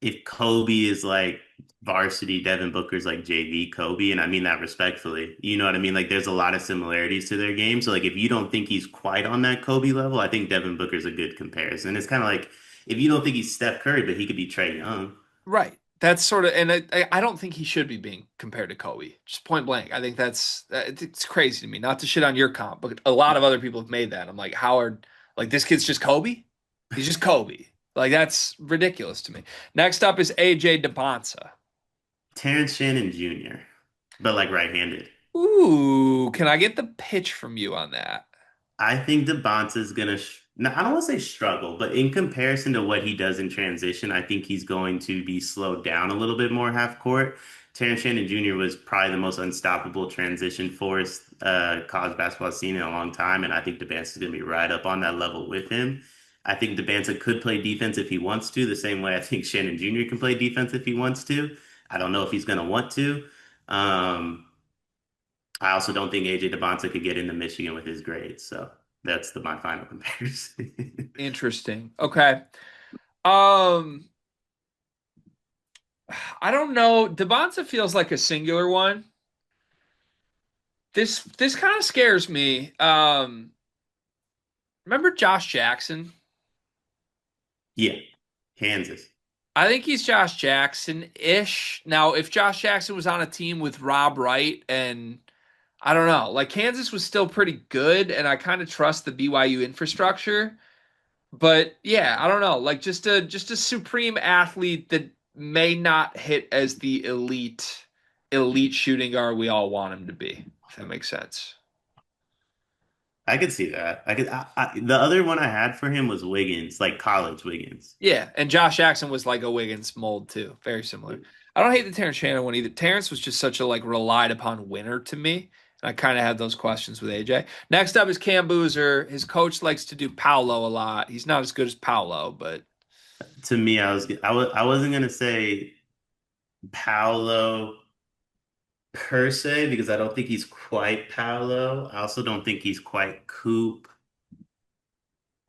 if Kobe is like varsity, Devin Booker's like JV Kobe, and I mean that respectfully. You know what I mean? Like there's a lot of similarities to their game. So like if you don't think he's quite on that Kobe level, I think Devin Booker's a good comparison. It's kind of like if you don't think he's Steph Curry, but he could be Trae Young. Right. That's sort of, and I don't think he should be being compared to Kobe. Just point blank. I think it's crazy to me. Not to shit on your comp, but a lot of other people have made that. I'm like, Howard, like this kid's just Kobe. He's just Kobe. Like that's ridiculous to me. Next up is AJ DeBonsa. Terrence Shannon Jr., but like right-handed. Ooh, can I get the pitch from you on that? I think Devonta's gonna. No, I don't want to say struggle, but in comparison to what he does in transition, I think he's going to be slowed down a little bit more half court. Terrence Shannon Jr. was probably the most unstoppable transition force college basketball seen in a long time, and I think Devonta's going to be right up on that level with him. I think Devonta could play defense if he wants to, the same way I think Shannon Jr. can play defense if he wants to. I don't know if he's going to want to. Um, I also don't think AJ Devonta could get into Michigan with his grades. So that's my final comparison. Interesting. Okay. Um, I don't know. DeBonza feels like a singular one. This kind of scares me. Remember Josh Jackson? Yeah, Kansas. I think he's Josh Jackson-ish. Now, if Josh Jackson was on a team with Rob Wright and I don't know, like Kansas was still pretty good, and I kind of trust the BYU infrastructure. But yeah, I don't know, like just a supreme athlete that may not hit as the elite shooting guard we all want him to be, if that makes sense. I could see that. The other one I had for him was Wiggins, like college Wiggins. Yeah, and Josh Jackson was like a Wiggins mold too, very similar. I don't hate the Terrence Shannon one either. Terrence was just such a like relied upon winner to me. And I kind of had those questions with AJ. Next up is Cam Boozer. His coach likes to do Paolo a lot. He's not as good as Paolo, but To me, I wasn't gonna say Paolo per se because I don't think he's quite Paolo. I also don't think he's quite Coop.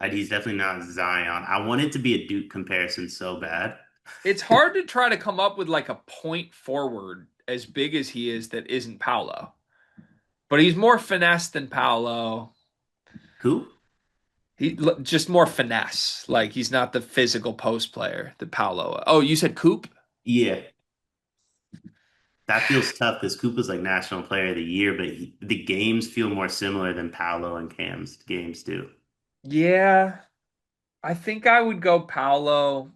He's definitely not Zion. I want it to be a Duke comparison so bad. it's hard to try to come up with like a point forward as big as he is that isn't Paolo. But he's more finesse than Paolo. Coop? He just more finesse. Like he's not the physical post player that Paolo. Oh, you said Coop? Yeah, that feels tough because Coop was like National Player of the Year, but the games feel more similar than Paolo and Cam's games do. Yeah, I think I would go Paolo.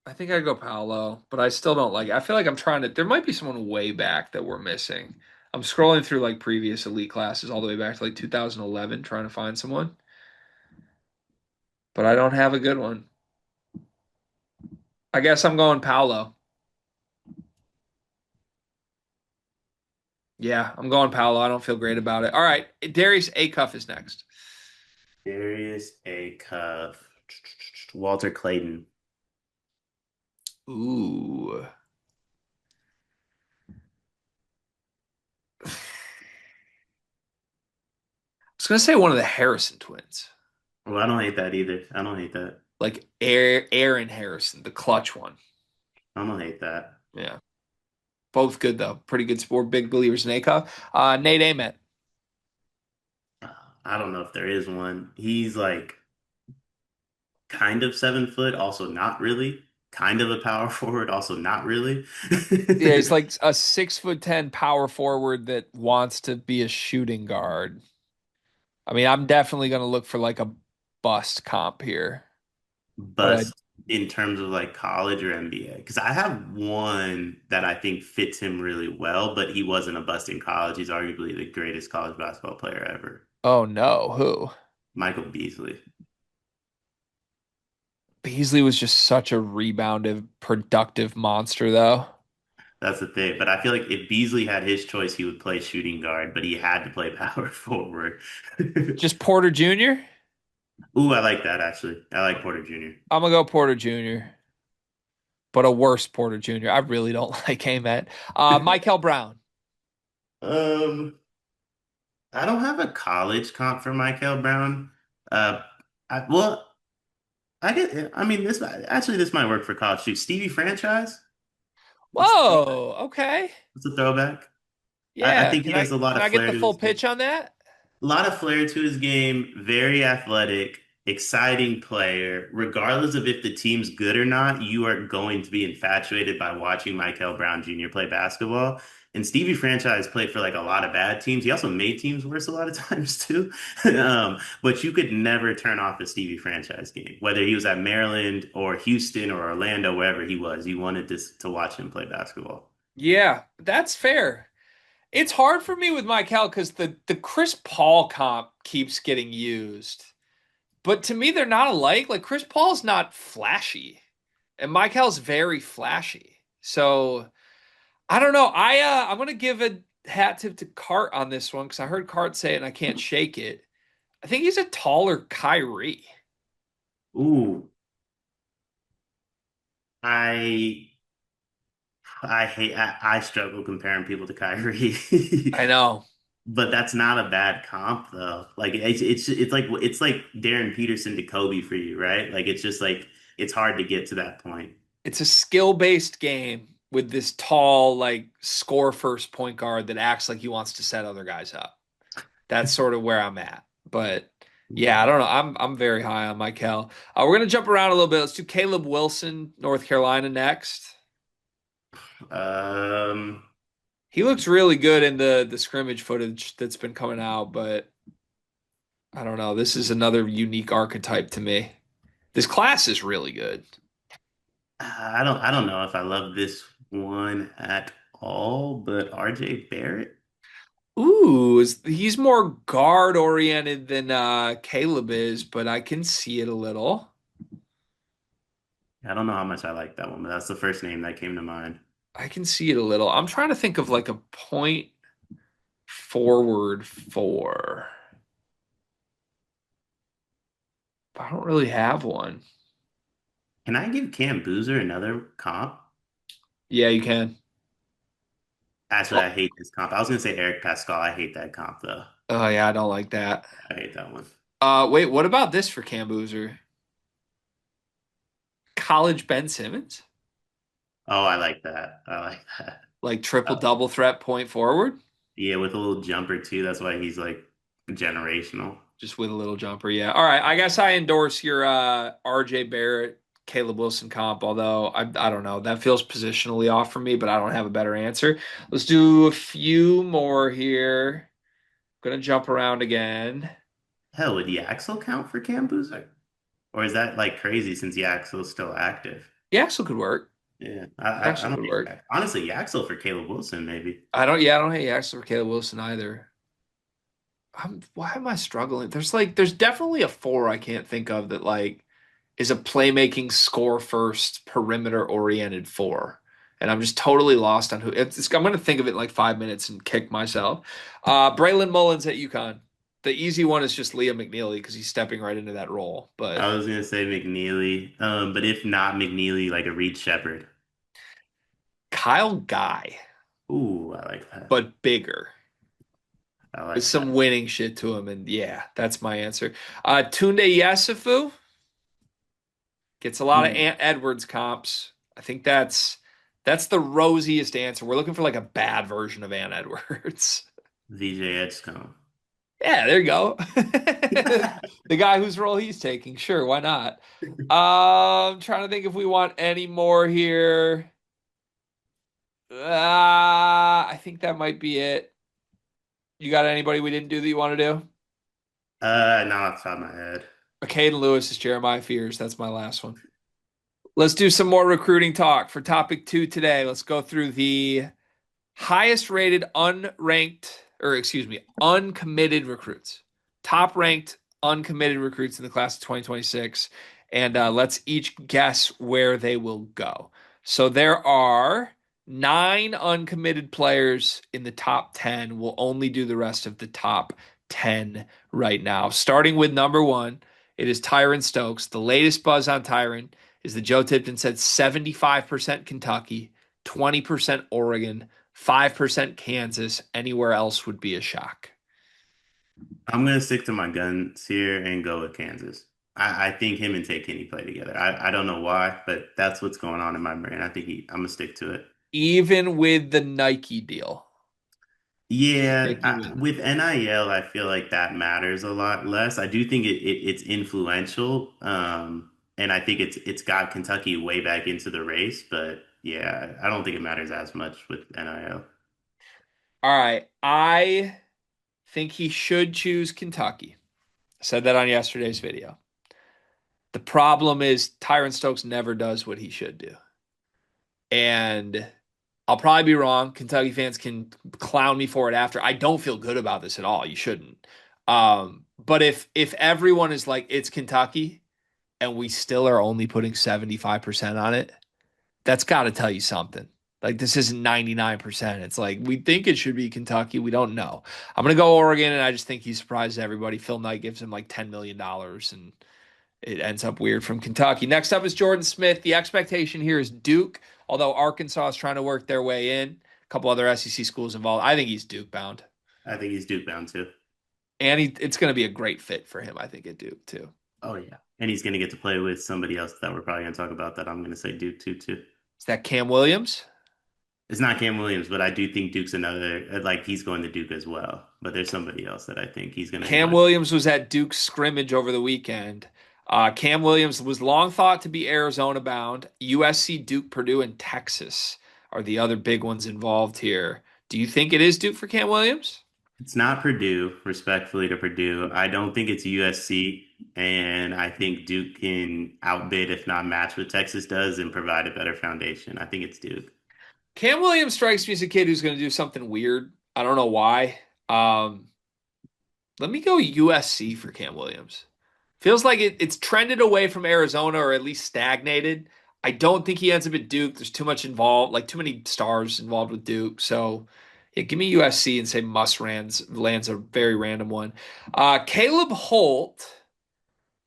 I think I'd go Paolo, but I still don't like it. I feel like I'm trying to. There might be someone way back that we're missing. I'm scrolling through like previous elite classes all the way back to like 2011 trying to find someone, but I don't have a good one. I guess I'm going Paolo. Yeah, I'm going Paolo. I don't feel great about it. All right, Darius Acuff is next. Darius A. Cuff, Walter Clayton. Ooh. I was gonna say one of the Harrison twins, Well, I don't hate that either. I don't hate that. like Aaron Harrison, the clutch one. I don't hate that. Yeah, both good though. Pretty good sport. Big believers in Acuff. Nate Ament. I don't know if there is one. He's like kind of 7 foot, also not really. Kind of a power forward, also not really. Yeah, he's like a 6'10" power forward that wants to be a shooting guard. I mean, I'm definitely gonna look for like a bust comp here, but I Bust in terms of like college or NBA. Because I have one that I think fits him really well, but he wasn't a bust in college. He's arguably the greatest college basketball player ever. oh no, who? Michael Beasley. Beasley was just such a rebounded, productive monster though. That's the thing. But I feel like if Beasley had his choice, he would play shooting guard, but he had to play power forward. Just Porter Jr.? Ooh, I like that actually. I like Porter Jr. I'm gonna go Porter Jr., but a worse Porter Jr. I really don't like Amen. Michael Brown. Um, I don't have a college comp for Michael Brown. Uh, well, I get. I mean, this might work for college too. Stevie Franchise. That's a throwback. Whoa, okay. That's a throwback. I Yeah. think he has a lot Can of I get flair the to full his game. pitch on that? A lot of flair to his game, very athletic, exciting player. Regardless of if the team's good or not, you are going to be infatuated by watching Michael Brown Jr. play basketball. And Stevie Franchise played for like a lot of bad teams. He also made teams worse a lot of times too. But you could never turn off a Stevie Franchise game, whether he was at Maryland or Houston or Orlando, wherever he was. You wanted to watch him play basketball. Yeah, that's fair. It's hard for me with Michael because the Chris Paul comp keeps getting used. But to me, they're not alike. Like Chris Paul's not flashy, and Michael's very flashy. So I don't know. I'm gonna give a hat tip to Cart on this one because I heard Cart say it and I can't shake it. I think he's a taller Kyrie. Ooh, I I struggle comparing people to Kyrie. I know. But that's not a bad comp though. Like it's like Darren Peterson to Kobe for you, right? Like it's just like it's hard to get to that point. It's a skill-based game with this tall, like score first point guard that acts like he wants to set other guys up. That's sort of where I'm at. But Yeah, I don't know. I'm very high on Michael. We're gonna jump around a little bit. Let's do Caleb Wilson, North Carolina next. Um, He looks really good in the scrimmage footage that's been coming out, but I don't know. This is another unique archetype to me. This class is really good. I don't know if I love this one at all, but RJ Barrett. Ooh, he's more guard oriented than Caleb is, but I can see it a little. I don't know how much I like that one, but that's the first name that came to mind. I can see it a little. I'm trying to think of like a point forward for. I don't really have one. Can I give Cam Boozer another comp? Yeah, you can. Actually, Oh, I hate this comp. I was gonna say Eric Pascal. I hate that comp though. oh yeah, I don't like that. I hate that one. Wait, what about this for Cam Boozer? College Ben Simmons? Oh, I like that. I like that. Like triple Uh, double threat point forward? yeah, with a little jumper too. That's why he's like generational. Just with a little jumper, yeah. All right, I guess I endorse your RJ Barrett, Caleb Wilson comp, although I don't know. That feels positionally off for me, but I don't have a better answer. Let's do a few more here. Gonna jump around again. Hell, would Yaxel count for Cam Boozer? Or is that like crazy since Yaxel's still active? Yaxel could work. Yeah, I Yaxel don't could hate work. that. Honestly, Yaxel for Caleb Wilson, maybe. I don't hate Yaxel for Caleb Wilson either. Why am I struggling? There's definitely a four I can't think of that like is a playmaking score first perimeter oriented four. And I'm just totally lost on who I'm going to think of it in like 5 minutes and kick myself. Braylon Mullins at UConn. The easy one is just Liam McNeely because he's stepping right into that role. But I was gonna say McNeely, but if not McNeely, like a Reed Shepherd. Kyle Guy, Ooh, I like that. but bigger I with like some that. winning shit to him. And yeah, that's my answer. Tunde Yesifu gets a lot of Hmm. Ant Edwards comps. I think that's the rosiest answer. We're looking for like a bad version of Ant Edwards. VJ Edgecombe. Yeah, there you go. The guy whose role he's taking. Sure, why not? I'm trying to think if we want any more here. I think that might be it. You got anybody we didn't do that you want to do? Not off the top of my head. Caden Lewis is Jeremiah Fears. That's my last one. Let's do some more recruiting talk for topic two today. Let's go through the highest rated unranked, or excuse me, uncommitted recruits. Top ranked uncommitted recruits in the class of 2026. And let's each guess where they will go. So there are nine uncommitted players in the top 10. We'll only do the rest of the top 10 right now. Starting with number one, it is Tyron Stokes. The latest buzz on Tyron is that Joe Tipton said 75% Kentucky, 20% Oregon, 5% Kansas. Anywhere else would be a shock. I'm gonna stick to my guns here and go with Kansas. I think him and Tay Kenny play together. I don't know why, but that's what's going on in my brain. I'm gonna stick to it. Even with the Nike deal. Yeah, Sticking with it. with NIL, I feel like that matters a lot less. I do think it's influential, and I think it's got Kentucky way back into the race. But yeah, I don't think it matters as much with NIL. All right. I think he should choose Kentucky. I said that on yesterday's video. The problem is Tyron Stokes never does what he should do. And I'll probably be wrong. Kentucky fans can clown me for it after. I don't feel good about this at all. You shouldn't. But if everyone is like it's Kentucky and we still are only putting 75% on it, that's got to tell you something. Like this isn't 99%. It's like we think it should be Kentucky. We don't know. I'm gonna go Oregon, and I just think he surprises everybody. Phil Knight gives him like $10 million, and it ends up weird from Kentucky. Next up is Jordan Smith. The expectation here is Duke, although Arkansas is trying to work their way in. A couple other SEC schools involved. I think he's Duke bound, I think he's Duke bound too. and it's going to be a great fit for him. I think at Duke too. Oh yeah, and he's gonna get to play with somebody else that we're probably gonna talk about. That I'm gonna say Duke too. Is that Cam Williams? It's not Cam Williams, but I do think Duke's another, like he's going to Duke as well. But there's somebody else that I think he's going to end Cam up. Williams was at Duke's scrimmage over the weekend. Cam Williams was long thought to be Arizona bound. USC, Duke, Purdue, and Texas are the other big ones involved here. Do you think it is Duke for Cam Williams? It's not Purdue, respectfully to Purdue. I don't think it's USC, and I think Duke can outbid, if not match, what Texas does and provide a better foundation. I think it's Duke. Cam Williams strikes me as a kid who's going to do something weird. I don't know why. Um, Let me go USC for Cam Williams. Feels like it's trended away from Arizona or at least stagnated. I don't think he ends up at Duke. There's too much involved, like too many stars involved with Duke. So, yeah, give me USC and say Muss lands a very random one. Caleb Holt,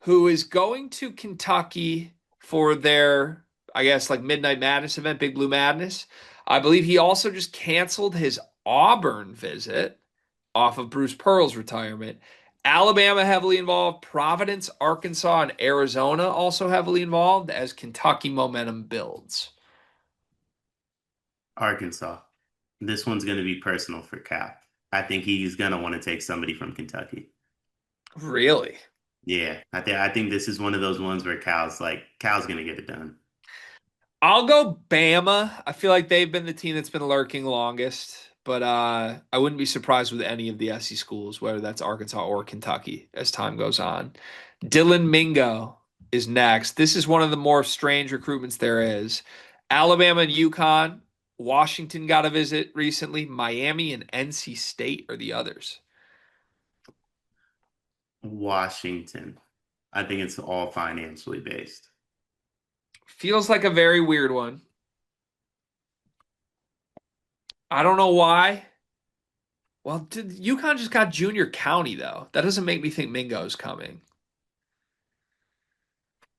who is going to Kentucky for their, I guess, like Midnight Madness event, Big Blue Madness. I believe he also just canceled his Auburn visit off of Bruce Pearl's retirement. Alabama heavily involved, Providence, Arkansas, and Arizona also heavily involved as Kentucky momentum builds. Arkansas. This one's going to be personal for Cal. I think he's going to want to take somebody from Kentucky. Really? Yeah, I think this is one of those ones where Cal's going to get it done. I'll go Bama. I feel like they've been the team that's been lurking longest, but I wouldn't be surprised with any of the SC schools, whether that's Arkansas or Kentucky, as time goes on. Dylan Mingo is next. This is one of the more strange recruitments there is. Alabama and UConn. Washington got a visit recently. Miami and NC State are the others. Washington. I think it's all financially based. Feels like a very weird one. I don't know why. Well, UConn just got Junior County though. That doesn't make me think Mingo's coming.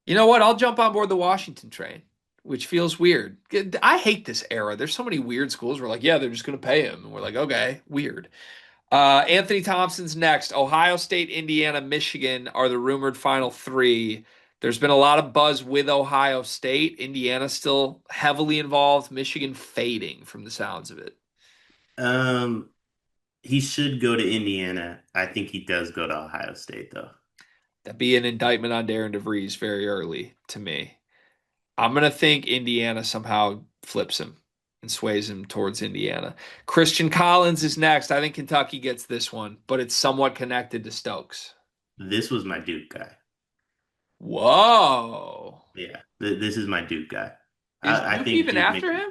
You know what? I'll jump on board the Washington train, which feels weird. I hate this era. There's so many weird schools. We're like, yeah, they're just going to pay him, and we're like, okay, weird. Anthony Thompson's next. Ohio State, Indiana, Michigan are the rumored final three. There's been a lot of buzz with Ohio State. Indiana still heavily involved. Michigan fading from the sounds of it. Um, he should go to Indiana. I think he does go to Ohio State though. That'd be an indictment on Darren DeVries very early to me. I'm gonna think Indiana somehow flips him and sways him towards Indiana. Christian Collins is next. I think Kentucky gets this one, but it's somewhat connected to Stokes. This was my Duke guy. Whoa. Yeah, this is my Duke guy. Is I Duke think even Duke after makes. him?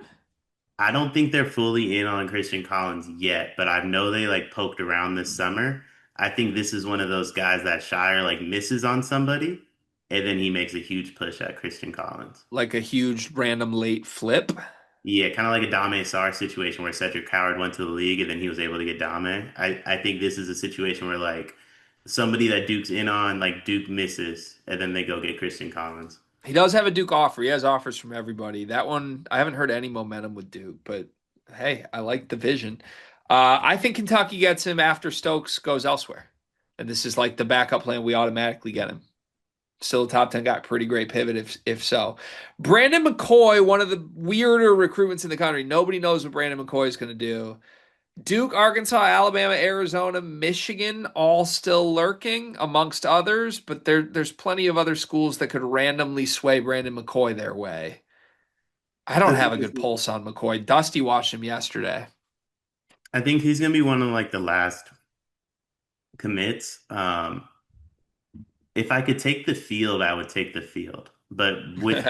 I don't think they're fully in on Christian Collins yet, but I know they like poked around this summer. I think this is one of those guys that Shire like misses on somebody, and then he makes a huge push at Christian Collins. Like a huge random late flip. Yeah, kind of like a Dame Sarr situation where Cedric Coward went to the league and then he was able to get Dame. I think this is a situation where like somebody that Duke's in on, like Duke misses, and then they go get Christian Collins. He does have a Duke offer. He has offers from everybody. That one, I haven't heard any momentum with Duke, but hey, I like the vision. I think Kentucky gets him after Stokes goes elsewhere. And this is like the backup plan. We automatically get him. Still a top 10 guy. Pretty great pivot if so. Brandon McCoy, one of the weirder recruitments in the country. Nobody knows what Brandon McCoy is going to do. Duke, Arkansas, Alabama, Arizona, Michigan, all still lurking amongst others, but there's plenty of other schools that could randomly sway Brandon McCoy their way. I don't I have think a this good is, pulse on McCoy. Dusty watched him yesterday. I think he's gonna be one of like the last commits. If I could take the field, I would take the field. But with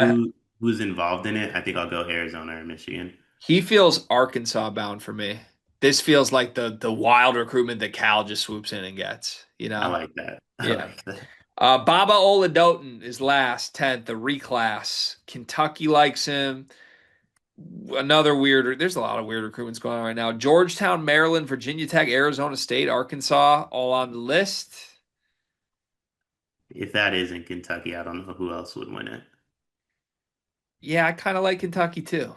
who's involved in it, I think I'll go Arizona or Michigan. He feels Arkansas bound for me. This feels like the wild recruitment that Cal just swoops in and gets, you I know? like that. I Yeah. like that. Baba Oladoten is last, 10th, the reclass. Kentucky likes him. Another weird, there's a lot of weird recruitments going on right now. Georgetown, Maryland, Virginia Tech, Arizona State, Arkansas, all on the list. If that isn't Kentucky, I don't know who else would win it. Yeah, I kind of like Kentucky too.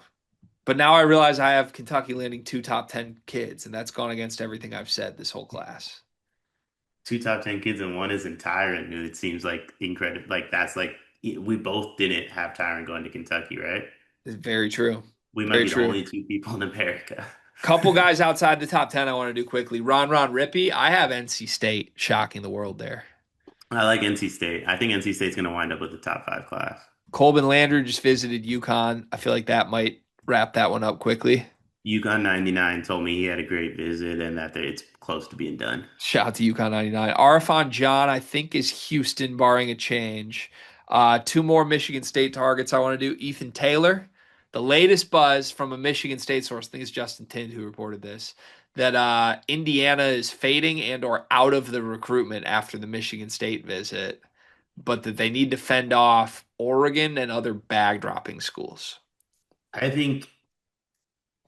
But now I realize I have Kentucky landing two top 10 kids, and that's gone against everything I've said this whole class. Two top 10 kids and one isn't Tyron, who it seems like incredible. Like that's like we both didn't have Tyron going to Kentucky, right? It's very true. We might Very be the true. only two people in America. Couple guys outside the top 10 I want to do quickly. Ron Rippey. I have NC State shocking the world there. I like NC State. I think NC State's going to wind up with the top five class. Colvin Landry just visited UConn. I feel like that might wrap that one up quickly. UConn 99 told me he had a great visit and that it's close to being done. Shout out to UConn 99. Arfon John, I think, is Houston, barring a change. Two more Michigan State targets I want to do. Ethan Taylor. The latest buzz from a Michigan State source, I think it's Justin Tind who reported this, that Indiana is fading and or out of the recruitment after the Michigan State visit, but that they need to fend off Oregon and other bag dropping schools. I think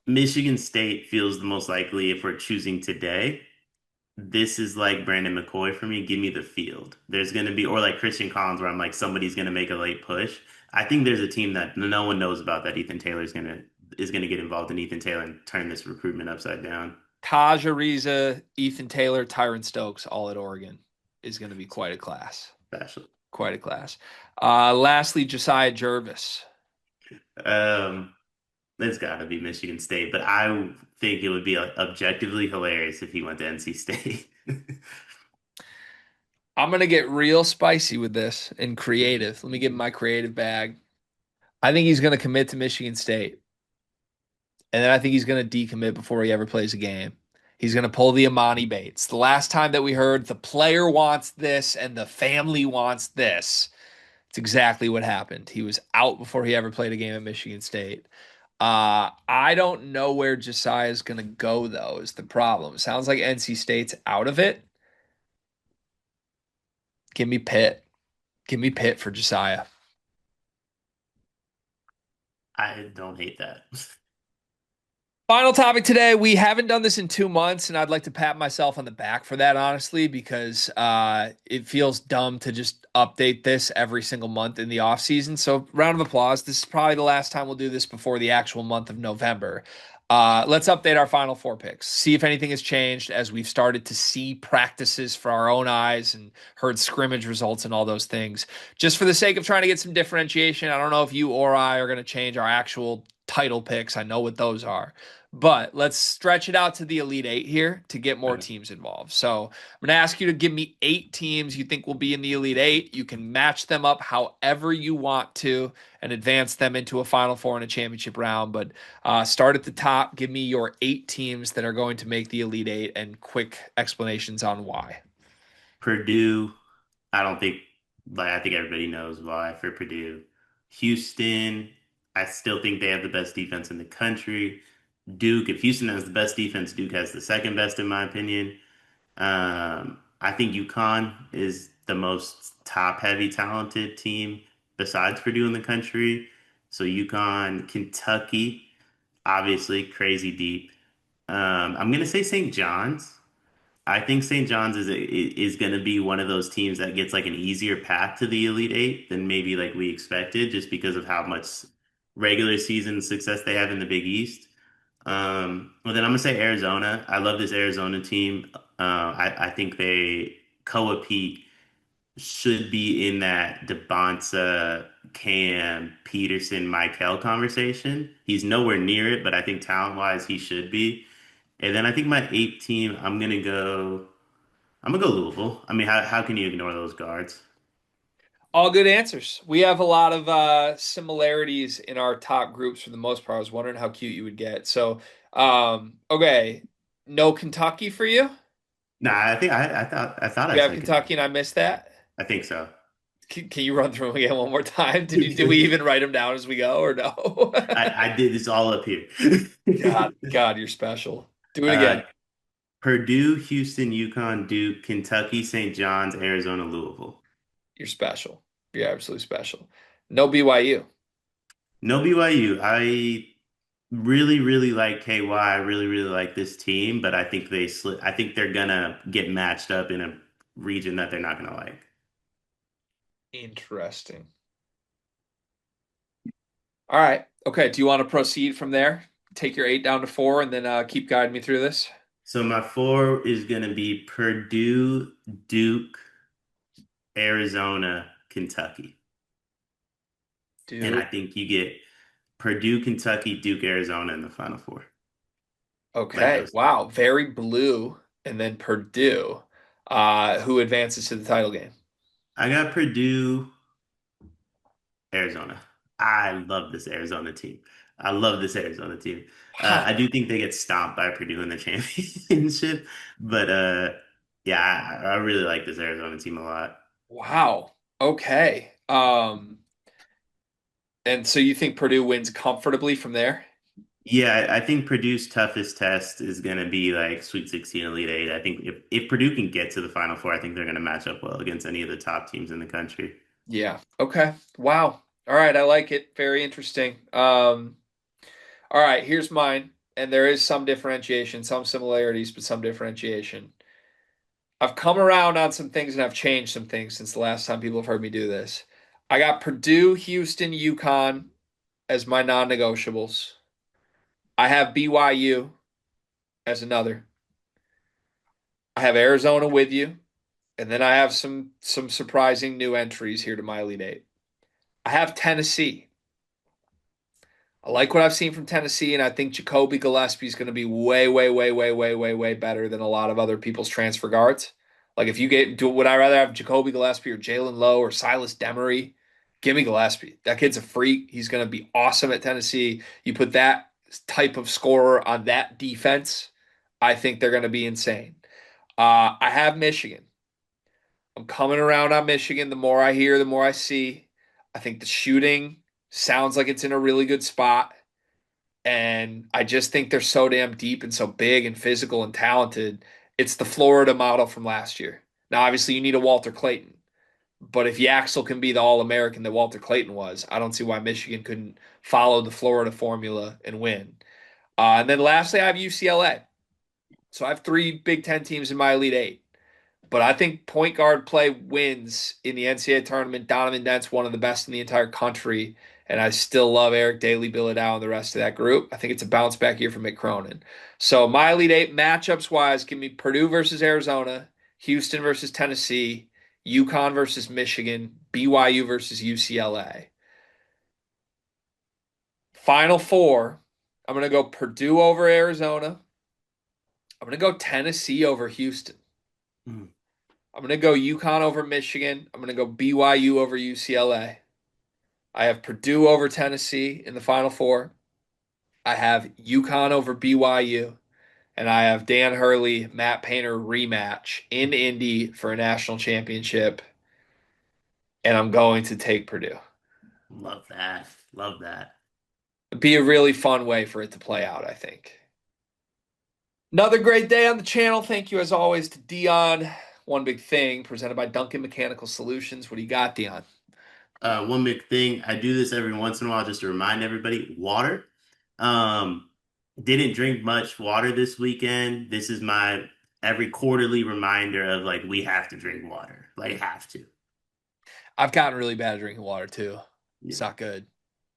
Michigan State feels the most likely if we're choosing today. This is like Brandon McCoy for me. Give me the field. There's going to be, or like Christian Collins, where I'm like, somebody's going to make a late push. I think there's a team that no one knows about that Ethan Taylor is going to get involved in Ethan Taylor and turn this recruitment upside down. Taj Ariza, Ethan Taylor, Tyron Stokes, all at Oregon is going to be quite a class. Especially. Quite a class. Lastly, Josiah Jervis. Um, it's got to be Michigan State, but I think it would be like, objectively hilarious if he went to NC State. I'm going to get real spicy with this and creative. Let me give him my creative bag. I think he's going to commit to Michigan State. And then I think he's going to decommit before he ever plays a game. He's going to pull the Amani Bates. The last time that we heard the player wants this and the family wants this, it's exactly what happened. He was out before he ever played a game at Michigan State. I don't know where Josiah is going to go, though, is the problem. Sounds like NC State's out of it. Give me Pitt. Give me Pitt for Josiah. I don't hate that. Final topic today. We haven't done this in 2 months, and I'd like to pat myself on the back for that, honestly, because it feels dumb to just update this every single month in the off season. So, round of applause. This is probably the last time we'll do this before the actual month of November. Let's update our final four picks, see if anything has changed as we've started to see practices for our own eyes and heard scrimmage results and all those things. Just for the sake of trying to get some differentiation, I don't know if you or I are going to change our actual title picks. I know what those are. But let's stretch it out to the Elite Eight here to get more Okay. teams involved. So I'm going to ask you to give me 8 teams you think will be in the Elite Eight. You can match them up however you want to and advance them into a Final Four and a championship round. But start at the top. Give me your 8 teams that are going to make the Elite Eight and quick explanations on why. Purdue, I don't think, like, I think everybody knows why for Purdue. Houston, I still think they have the best defense in the country. Duke, if Houston has the best defense, Duke has the second best, in my opinion. I think UConn is the most top-heavy talented team besides Purdue in the country. So UConn, Kentucky, obviously crazy deep. I'm gonna say St. John's. I think St. John's is going to be one of those teams that gets like an easier path to the Elite Eight than maybe like we expected, just because of how much regular season success they have in the Big East. Well, then I'm gonna say Arizona. I love this Arizona team. I think they Koa Pete should be in that Devonta, Cam, Peterson, Michael conversation. He's nowhere near it, but I think talent-wise he should be. And then I think my eight team, I'm gonna go Louisville. I mean, how can you ignore those guards? All good answers. We have a lot of similarities in our top groups for the most part. I was wondering how cute you would get. So, okay, no Kentucky for you? Nah, I thought I You have said Kentucky Kentucky. and I missed that? I think so. Can you run through them again one more time? Did we even write them down as we go or no? I did this all up here. God, you're special. Do it uh, again. Purdue, Houston, UConn, Duke, Kentucky, St. John's, Arizona, Louisville. You're special. You're absolutely special. No BYU. No BYU. I really, really like KY. I really, really like this team, but I think I think they're gonna get matched up in a region that they're not gonna like. Interesting. All right. Okay. Do you want to proceed from there? Take your 8 down to 4 and then keep guiding me through this. So my four is gonna be Purdue, Duke, Arizona, Kentucky. And I Duke. think you get Purdue, Kentucky, Duke, Arizona in the Final Four. Like Okay. those. Wow. Very blue. And then Purdue, who advances to the title game. I got Purdue, Arizona. I love this Arizona team. I love this Arizona team. I Wow. do think they get stomped by Purdue in the championship, but yeah, I really like this Arizona team a lot. Wow. Okay. And so you think Purdue wins comfortably from there? Yeah, I think Purdue's toughest test is going to be like Sweet 16, Elite Eight. I think if Purdue can get to the Final Four, I think they're going to match up well against any of the top teams in the country. Yeah. Okay. Wow. All right. I like it. Very interesting. All right. Here's mine. And there is some differentiation, some similarities, but some differentiation. I've come around on some things and I've changed some things since the last time people have heard me do this. I got Purdue, Houston, UConn as my non-negotiables. I have BYU as another. I have Arizona with you, and then I have some surprising new entries here to my Elite Eight. I have Tennessee. I like what I've seen from Tennessee, and I think Jacoby Gillespie is going to be way, way, way, way, way, way, way better than a lot of other people's transfer guards. Like if you would I rather have Jacoby Gillespie or Jalen Lowe or Silas Demery? Give me Gillespie. That kid's a freak. He's going to be awesome at Tennessee. You put that type of scorer on that defense, I think they're going to be insane. I have Michigan. I'm coming around on Michigan. The more I hear, the more I see. I think the shooting sounds like it's in a really good spot. And I just think they're so damn deep and so big and physical and talented. It's the Florida model from last year. Now, obviously, you need a Walter Clayton. But if Yaxel can be the All American that Walter Clayton was, I don't see why Michigan couldn't follow the Florida formula and win. And then lastly, I have UCLA. So I have three Big Ten teams in my Elite Eight. But I think point guard play wins in the NCAA tournament. Donovan Dent's one of the best in the entire country. And I still love Eric Daly, Billadau, and the rest of that group. I think it's a bounce back year for Mick Cronin. So my Elite Eight matchups wise, give me Purdue versus Arizona, Houston versus Tennessee, UConn versus Michigan, BYU versus UCLA. Final four, I'm going to go Purdue over Arizona. I'm going to go Tennessee over Houston. Mm, I'm going to go UConn over Michigan. I'm going to go BYU over UCLA. I have Purdue over Tennessee in the Final Four. I have UConn over BYU. And I have Dan Hurley, Matt Painter rematch in Indy for a national championship. And I'm going to take Purdue. love that. Love that. It'd be a really fun way for it to play out, I think. Another great day on the channel. Thank you, as always, to Dion. One Big Thing presented by Duncan Mechanical Solutions. What do you got, Dion? One big thing, I do this every once in a while just to remind everybody, water. Um, didn't drink much water this weekend. This is my every quarterly reminder of like we have to drink water. Like have to. I've gotten really bad at drinking water too. It's Yeah. not good.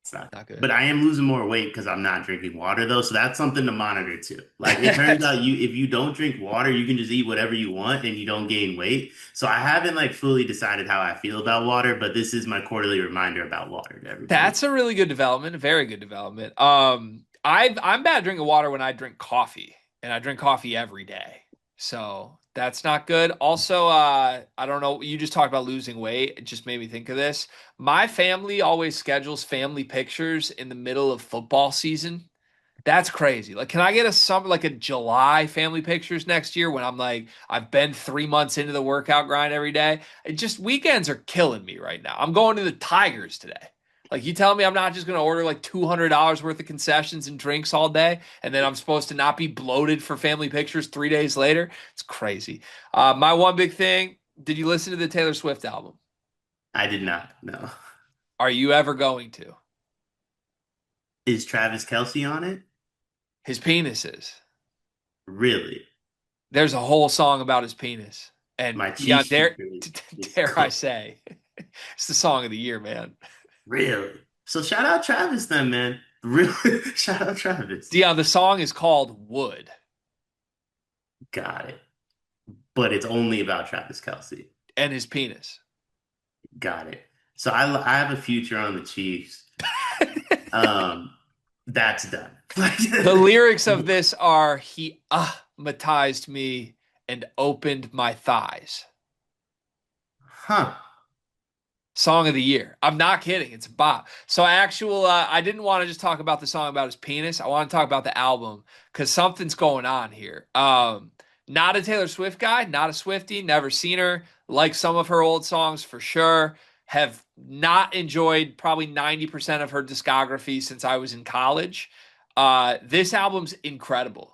It's not. Not But good. I am losing more weight because I'm not drinking water though, so that's something to monitor too. Like it turns out you if you don't drink water, you can just eat whatever you want and you don't gain weight. So I haven't like fully decided how I feel about water, but this is my quarterly reminder about water to everybody. That's a really good development, a very good development. I'm bad at drinking water when I drink coffee, and I drink coffee every day. So that's not good. Also, I don't know, you just talked about losing weight. It just made me think of this. My family always schedules family pictures in the middle of football season. That's crazy. Like, can I get a summer, like a July family pictures next year when I'm like, I've been 3 months into the workout grind every day? It just weekends are killing me right now. I'm going to the Tigers today. Like, you tell me I'm not just going to order like $200 worth of concessions and drinks all day, and then I'm supposed to not be bloated for family pictures 3 days later? It's crazy. My one big thing, did you listen to the Taylor Swift album? I did not. No. Are you ever going to? Is Travis Kelce on it? His penis is. Really? There's a whole song about his penis. And My yeah, cheese speaker is dare I cooked. say, it's the song of the year, man. Really? So shout out Travis then, man. Really? Shout out Travis. Dion, the song is called Wood Got it. But it's only about Travis Kelce. and his penis. Got it. So I have a future on the Chiefs. Um, that's done. The lyrics of this are he matized me and opened my thighs. Huh. Song of the year. I'm not kidding. It's a bop. So I didn't want to just talk about the song about his penis. I want to talk about the album because something's going on here. Not a Taylor Swift guy, not a Swiftie, never seen her. Like some of her old songs for sure. Have not enjoyed probably 90% of her discography since I was in college. This album's incredible.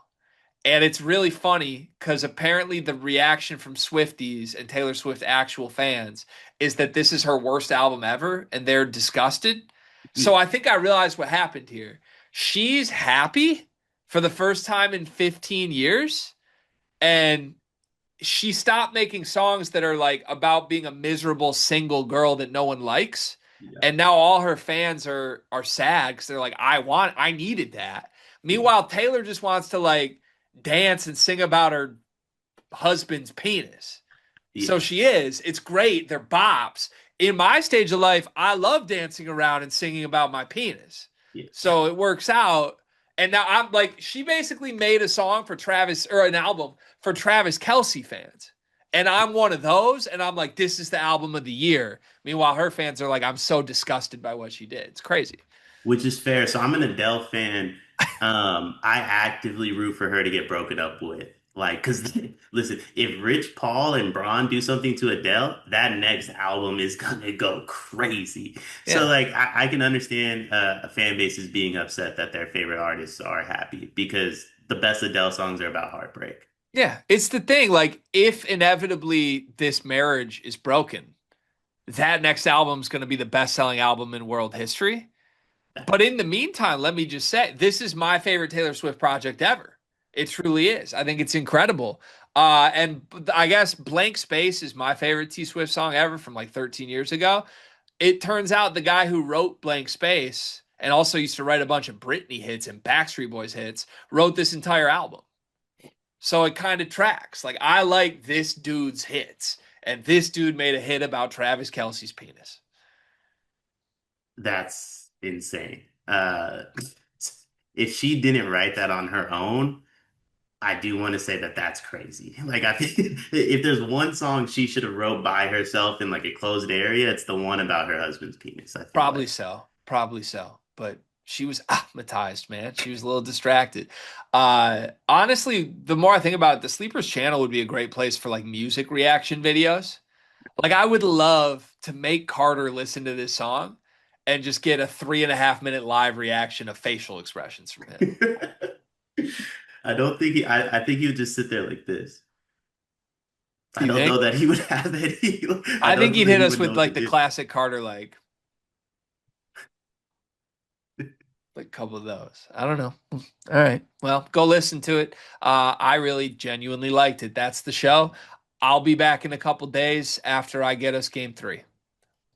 And it's really funny because apparently the reaction from Swifties and Taylor Swift actual fans is that this is her worst album ever and they're disgusted. So I think I realized what happened here. She's happy for the first time in 15 years and she stopped making songs that are like about being a miserable single girl that no one likes. Yeah. And now all her fans are sad because they're like, I needed that. Yeah. Meanwhile, Taylor just wants to like dance and sing about her husband's penis. So Yeah. she is. It's great. They're bops. In my stage of life, I love dancing around and singing about my penis. Yeah. So it works out. And now I'm like, she basically made a song for Travis or an album for Travis Kelsey fans. And I'm one of those. And I'm like, this is the album of the year. Meanwhile, her fans are like, I'm so disgusted by what she did. It's crazy. Which is fair. So I'm an Adele fan. I actively root for her to get broken up with. Like, because listen, if Rich Paul and Braun do something to Adele, that next album is gonna go crazy. So, Yeah. like, I can understand a fan base is being upset that their favorite artists are happy because the best Adele songs are about heartbreak. Yeah. It's the thing. Like, if inevitably this marriage is broken, that next album is going to be the best selling album in world history. But in the meantime, let me just say, this is my favorite Taylor Swift project ever. It truly is. I think it's incredible. And I guess Blank Space is my favorite T Swift song ever from like 13 years ago. It turns out the guy who wrote Blank Space and also used to write a bunch of Britney hits and Backstreet Boys hits wrote this entire album. So it kind of tracks. Like, I like this dude's hits, and this dude made a hit about Travis Kelsey's penis. That's insane. If she didn't write that on her own, I do want to say that that's crazy. Like I think if there's one song she should have wrote by herself in like a closed area, it's the one about her husband's penis, I feel Probably like. so. Probably so. But she was hypnotized, man. She was a little distracted. Honestly, the more I think about it, the Sleepers channel would be a great place for like music reaction videos. Like, I would love to make Carter listen to this song and just get a 3.5 minute live reaction of facial expressions from him. I don't think I think he would just sit there like this. I You don't think? know that he would have that. I I think don't he'd think hit he us would know with what to like the do. classic Carter, like a couple of those. I don't know. All right. Well, go listen to it. I really genuinely liked it. That's the show. I'll be back in a couple days after I get us game 3.